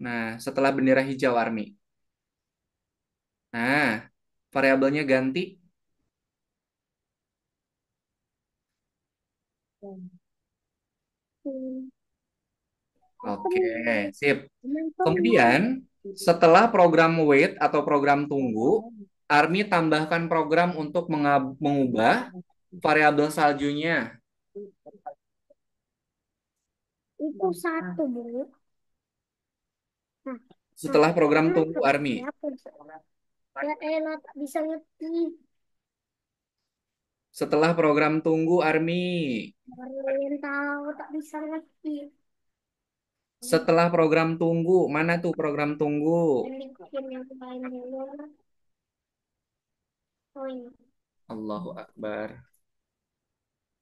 Nah, setelah bendera hijau Army. Nah, variabelnya ganti. Hmm. Oke, sip. Teman-teman. Kemudian, setelah program wait atau program tunggu, Army tambahkan program untuk mengubah variabel saljunya. Itu satu, Bu. Nah, nah, Setelah program tunggu, kenapa? Army. Ya, apa? Ya elah, tak bisa ngerti. Setelah program tunggu, Army. Baru yang tahu, tak bisa ngerti. Setelah program tunggu, mana tuh program tunggu? Dan bikin yang lain dulu. Oh, ini. Allahu Akbar.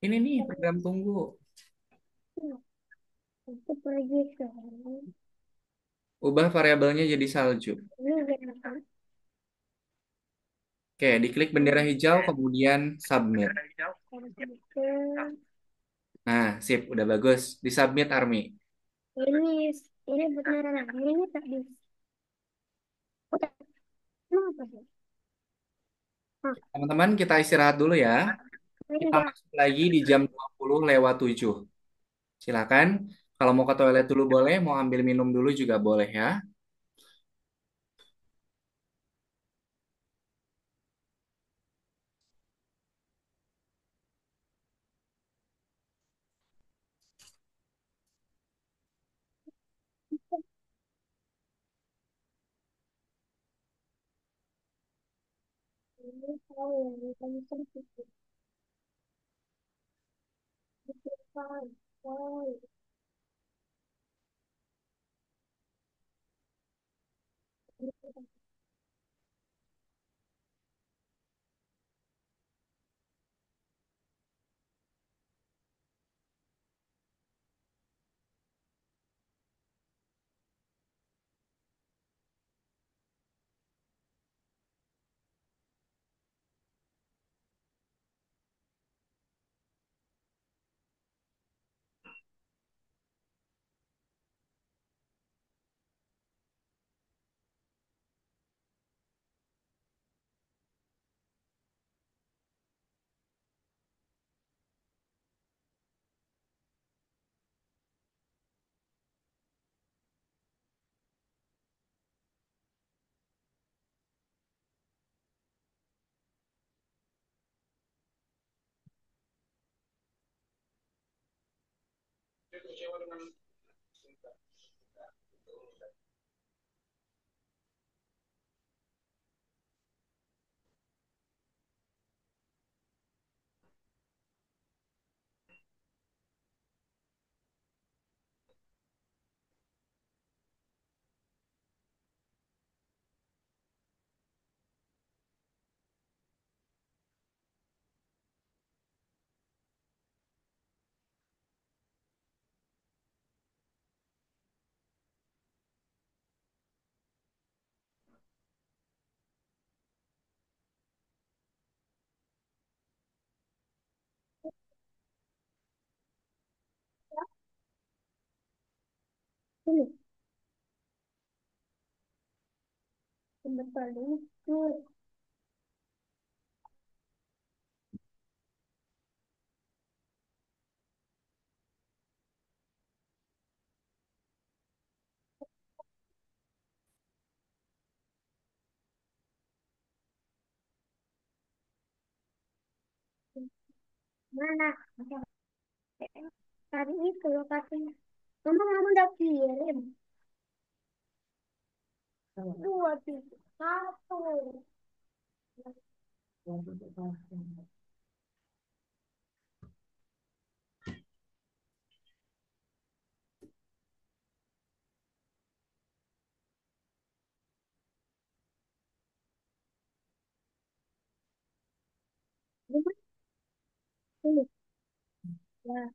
Ini nih program tunggu. Itu pergi ke Ubah variabelnya jadi salju. ini biar Oke, diklik bendera hijau, kemudian submit. apa? Nah, sip, udah bagus. Disubmit, Army. Ini ini beneran ini tak bisa. Udah, kenapa sih? Nah, Teman-teman, kita istirahat dulu ya. ini Kita dah. masuk lagi di jam 20:07. Silakan. Kalau mau ke toilet dulu boleh, mau ambil minum dulu juga boleh ya. Ini tahu yang kami sedikit. Tahu. Ini sebentar dulu. Mana? Tadi itu lokasinya. Kamu udah kirim. Dua, tiga, satu. Ini. Ya.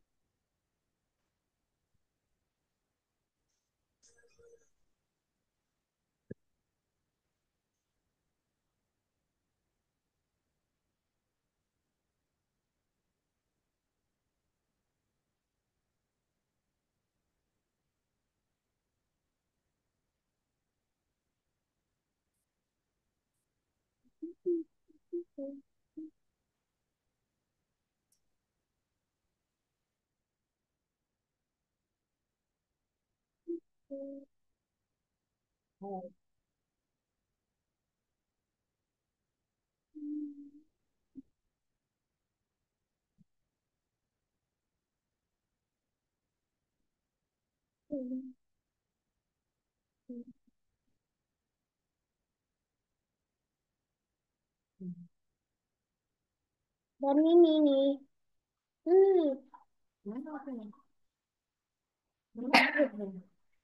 Dan ini nih. Ini.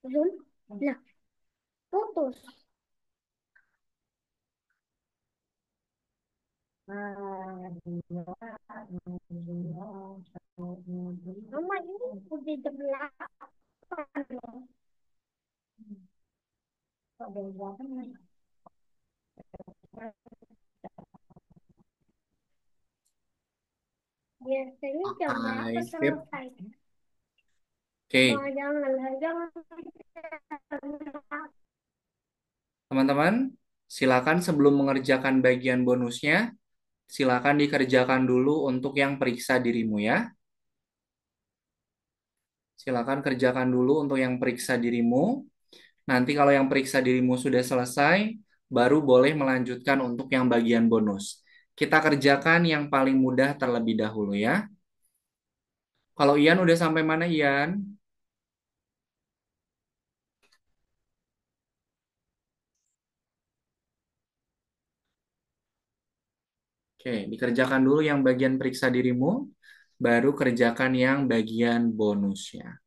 Zoom. Nah, putus. Mama ini udah jam 8 loh. Biasanya jam berapa Hai, sip. selesai? Oh, Oke, jangan, jangan. teman-teman, silakan sebelum mengerjakan bagian bonusnya, silakan dikerjakan dulu untuk yang periksa dirimu ya. Silakan kerjakan dulu untuk yang periksa dirimu. Nanti kalau yang periksa dirimu sudah selesai, baru boleh melanjutkan untuk yang bagian bonus. Kita kerjakan yang paling mudah terlebih dahulu ya. Kalau Ian udah sampai mana Ian? Oke, dikerjakan dulu yang bagian periksa dirimu, baru kerjakan yang bagian bonusnya.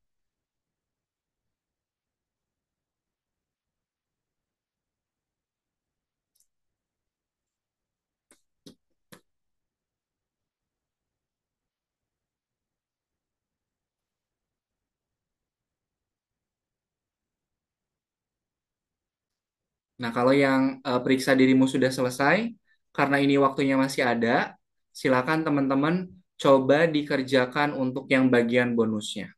Nah, kalau yang periksa dirimu sudah selesai, karena ini waktunya masih ada, silakan teman-teman coba dikerjakan untuk yang bagian bonusnya.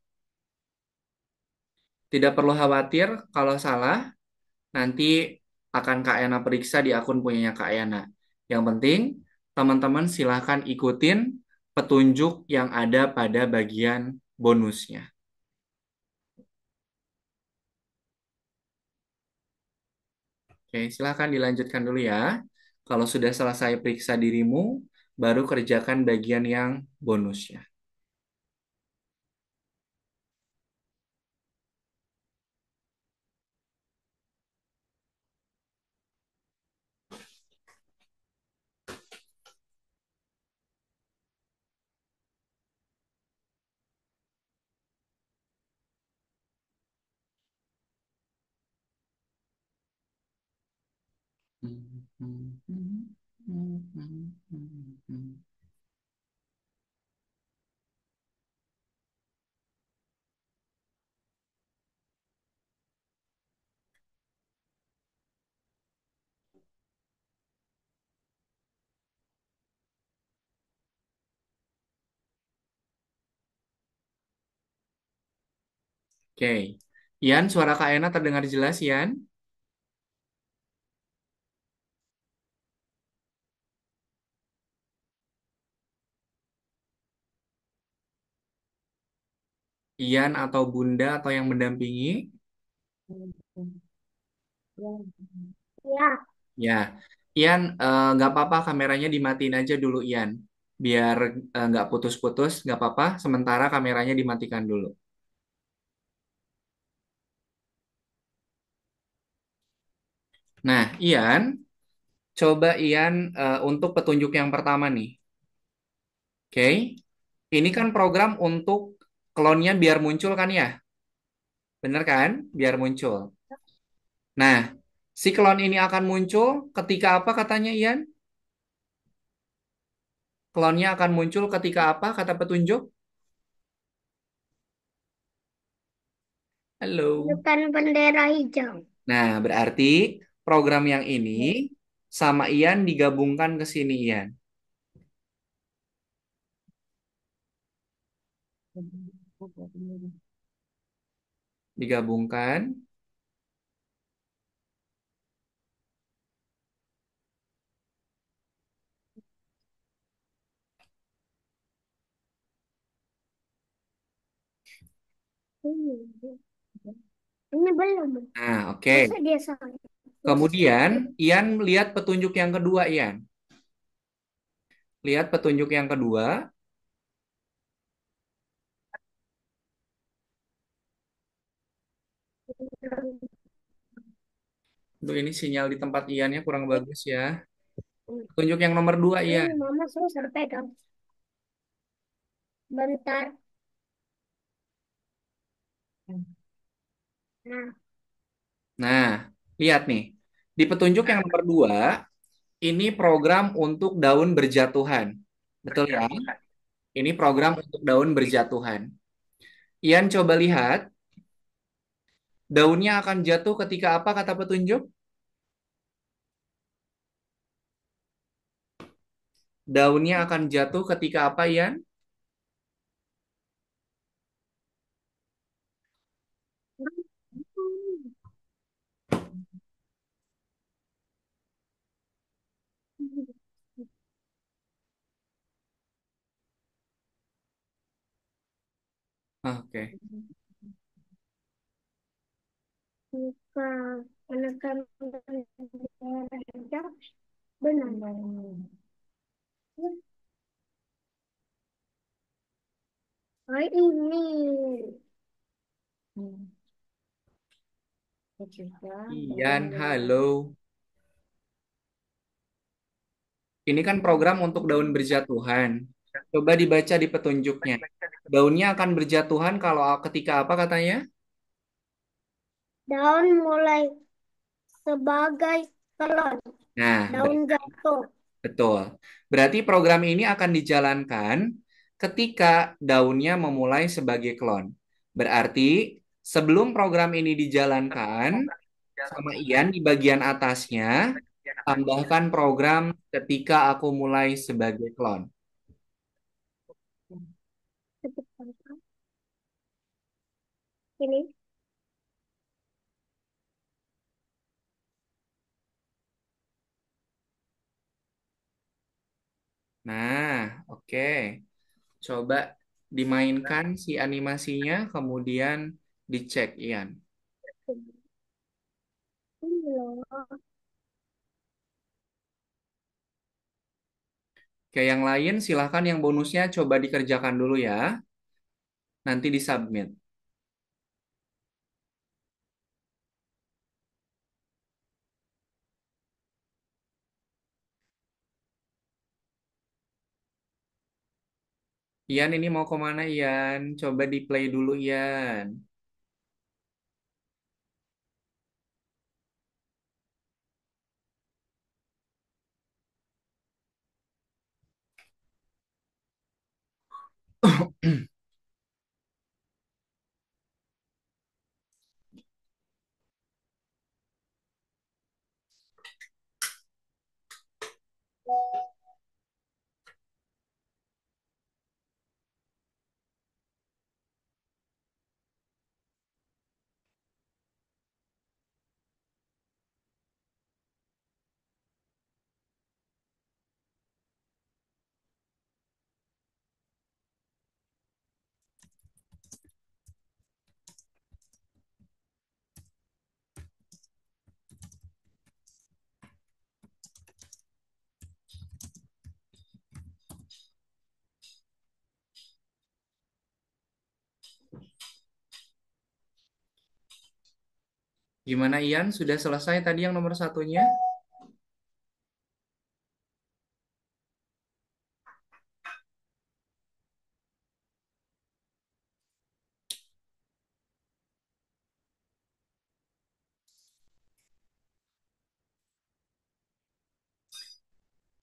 Tidak perlu khawatir kalau salah, nanti akan Kak Ena periksa di akun punyanya Kak Ena. Yang penting, teman-teman silakan ikutin petunjuk yang ada pada bagian bonusnya. Oke, silakan dilanjutkan dulu ya. Kalau sudah selesai periksa dirimu, baru kerjakan bagian yang bonusnya. Oke. Ian, suara Kak Ena terdengar jelas, Ian? Ian atau Bunda atau yang mendampingi? Ya. Ya, Ian, nggak apa-apa kameranya dimatiin aja dulu, Ian. Biar nggak putus-putus, nggak apa-apa. Sementara kameranya dimatikan dulu. Nah, Ian, coba Ian untuk petunjuk yang pertama nih. Oke, ini kan program untuk klonnya biar muncul kan ya? Bener kan? Biar muncul. Nah, si klon ini akan muncul ketika apa katanya Ian? Klonnya akan muncul ketika apa kata petunjuk? Halo. Bukan bendera hijau. Nah, berarti program yang ini sama Ian digabungkan ke sini Ian. Digabungkan. Ini belum. Nah, oke. Masa dia salah? Kemudian Ian lihat petunjuk yang kedua Ian. Lihat petunjuk yang kedua. Aduh, ini sinyal di tempat Iannya kurang bagus ya. Petunjuk yang nomor dua Ini Ian. mama susah pegang. Bentar. Nah, Nah, lihat nih. Di petunjuk yang nomor dua, ini program untuk daun berjatuhan. Betul ya? Ini program untuk daun berjatuhan. Ian coba lihat, daunnya akan jatuh ketika apa kata petunjuk? Daunnya akan jatuh ketika apa, Ian? Oke. jika menekan bendera hijau, benar. Oh ini. Ian, halo. Ini kan program untuk daun berjatuhan. Coba dibaca di petunjuknya. Daunnya akan berjatuhan kalau ketika apa katanya? Daun mulai sebagai telur. Nah, Daun jatuh. betul. Berarti program ini akan dijalankan ketika daunnya memulai sebagai klon. Berarti sebelum program ini dijalankan, sama Ian di bagian atasnya, tambahkan program ketika aku mulai sebagai klon. Ini. Nah, oke. Coba dimainkan si animasinya, kemudian dicek, Ian. Ini loh. Oke, yang lain silahkan yang bonusnya coba dikerjakan dulu ya. Nanti disubmit. Ian ini mau kemana, Ian? Coba di play dulu, Ian. Gimana Ian? Sudah selesai tadi yang nomor satunya?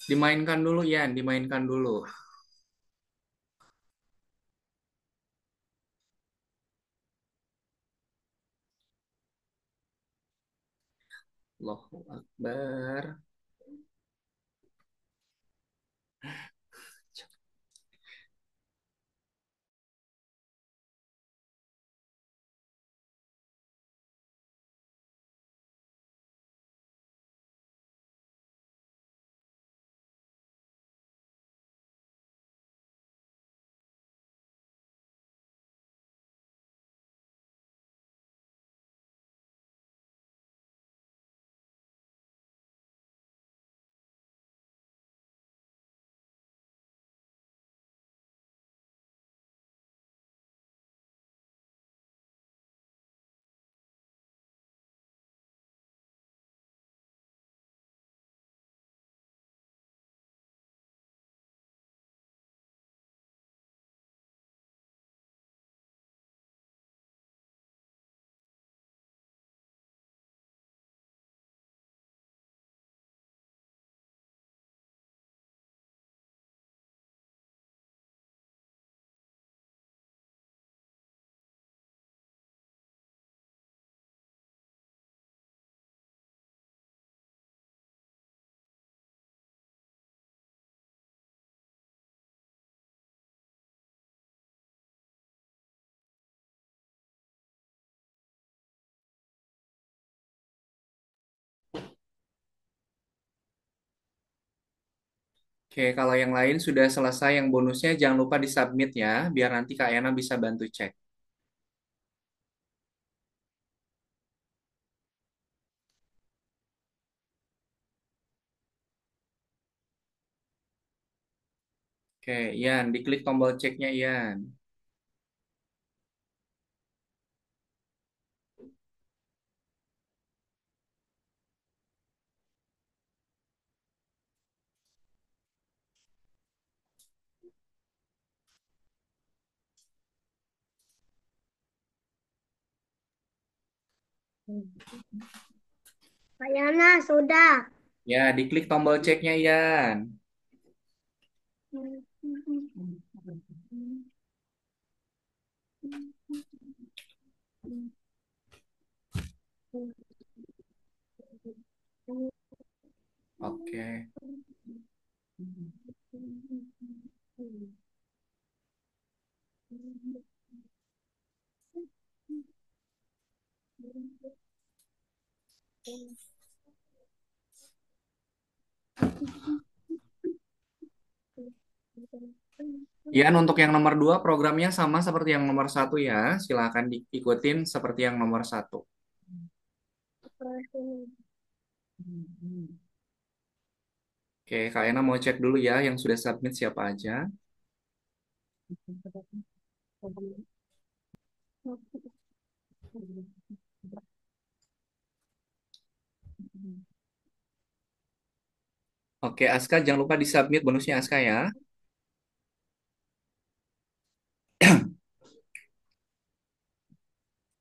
Dimainkan dulu Ian, dimainkan dulu. Allahu Akbar. Oke, kalau yang lain sudah selesai yang bonusnya jangan lupa disubmit ya, biar nanti Kak Yana bisa bantu cek. Oke, Ian, diklik tombol ceknya Ian. Kak Yana, sudah. Ya, diklik tombol ceknya Ian. Oke. Ian, untuk yang nomor 2 programnya sama seperti yang nomor satu ya. Silakan diikutin seperti yang nomor satu. Oke, Kak Yana mau cek dulu ya yang sudah submit siapa aja. Oke, Aska jangan lupa disubmit bonusnya Aska ya.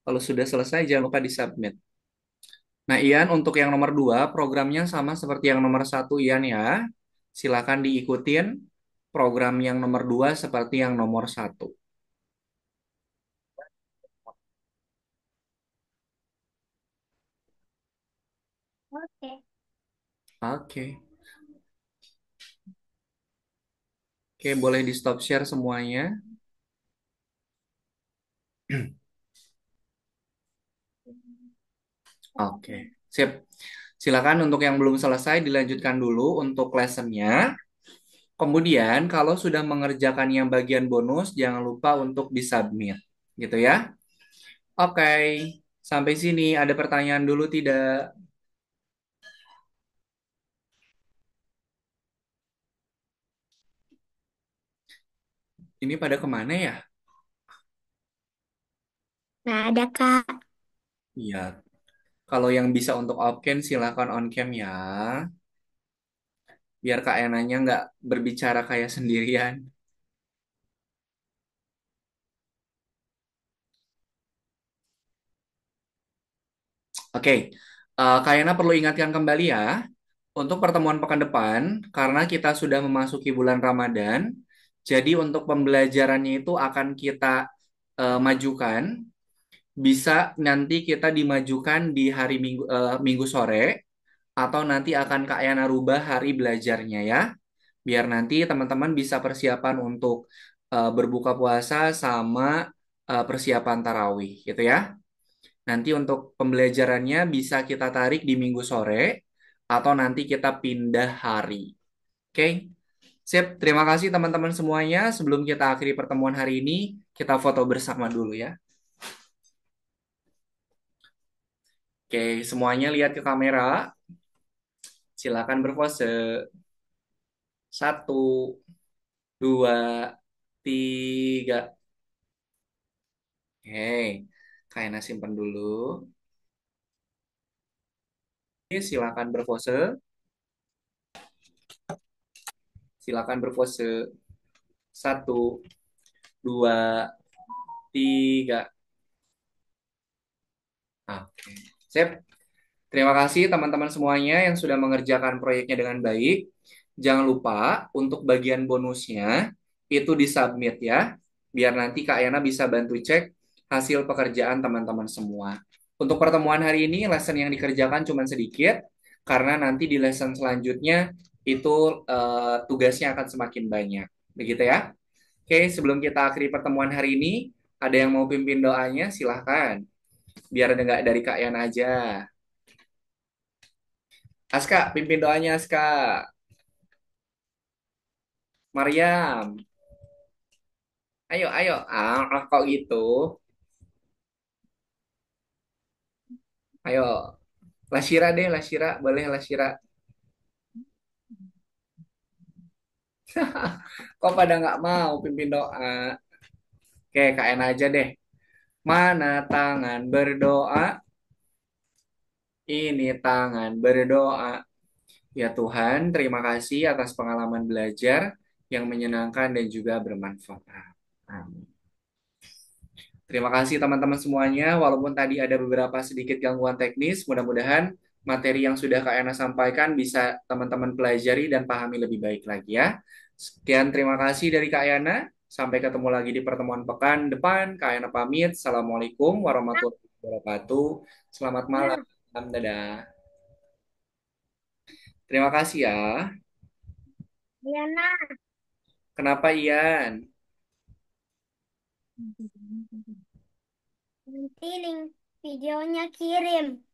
Kalau sudah selesai jangan lupa disubmit. Nah, Ian, untuk yang nomor 2 programnya sama seperti yang nomor satu Ian ya. Silakan diikutin program yang nomor 2 seperti yang nomor satu. Oke. Oke. Oke, boleh di stop share semuanya. Oke, sip. Silakan untuk yang belum selesai dilanjutkan dulu untuk lessonnya. Kemudian kalau sudah mengerjakan yang bagian bonus, jangan lupa untuk disubmit. Gitu ya. Oke, sampai sini ada pertanyaan dulu tidak? Ini pada kemana ya? Nah, ada Kak. Iya, kalau yang bisa untuk off cam silakan on cam ya. Biar Kak Enanya nggak berbicara kayak sendirian. Oke, Kak Ena perlu ingatkan kembali ya. Untuk pertemuan pekan depan, karena kita sudah memasuki bulan Ramadan, jadi untuk pembelajarannya itu akan kita majukan. Bisa nanti kita dimajukan di hari Minggu sore, atau nanti akan Kak Yana rubah hari belajarnya ya. Biar nanti teman-teman bisa persiapan untuk berbuka puasa sama persiapan tarawih gitu ya. Nanti untuk pembelajarannya bisa kita tarik di Minggu sore atau nanti kita pindah hari. Oke? Sip, terima kasih teman-teman semuanya. Sebelum kita akhiri pertemuan hari ini, kita foto bersama dulu ya. Oke, semuanya lihat ke kamera. Silakan berpose. Satu, dua, tiga. Oke, kayaknya simpen dulu. Oke, silakan berpose. Silakan berpose. Satu, dua, tiga. Oke, sip. Terima kasih teman-teman semuanya yang sudah mengerjakan proyeknya dengan baik. Jangan lupa untuk bagian bonusnya itu disubmit ya, biar nanti Kak Yana bisa bantu cek hasil pekerjaan teman-teman semua. Untuk pertemuan hari ini, lesson yang dikerjakan cuma sedikit, karena nanti di lesson selanjutnya itu tugasnya akan semakin banyak. Begitu ya. Oke, sebelum kita akhiri pertemuan hari ini, ada yang mau pimpin doanya? Silahkan. Biar ada nggak dari Kak Yana aja. Aska, pimpin doanya Aska. Mariam, ayo, ayo. Kok gitu? Ayo, Lasira deh, Lasira. Boleh Lasira. Kok pada nggak mau pimpin doa? Oke, KN aja deh. Mana tangan berdoa? Ini tangan berdoa. Ya Tuhan, terima kasih atas pengalaman belajar yang menyenangkan dan juga bermanfaat. Amin. Terima kasih teman-teman semuanya. Walaupun tadi ada beberapa sedikit gangguan teknis, mudah-mudahan materi yang sudah Kak Ena sampaikan bisa teman-teman pelajari dan pahami lebih baik lagi ya. Sekian terima kasih dari Kak Ena. Sampai ketemu lagi di pertemuan pekan depan. Kak Ena pamit. Assalamualaikum warahmatullahi wabarakatuh. Selamat malam. Nah, Dadah. Terima kasih ya. Diana. Kenapa Ian? Nanti link videonya kirim.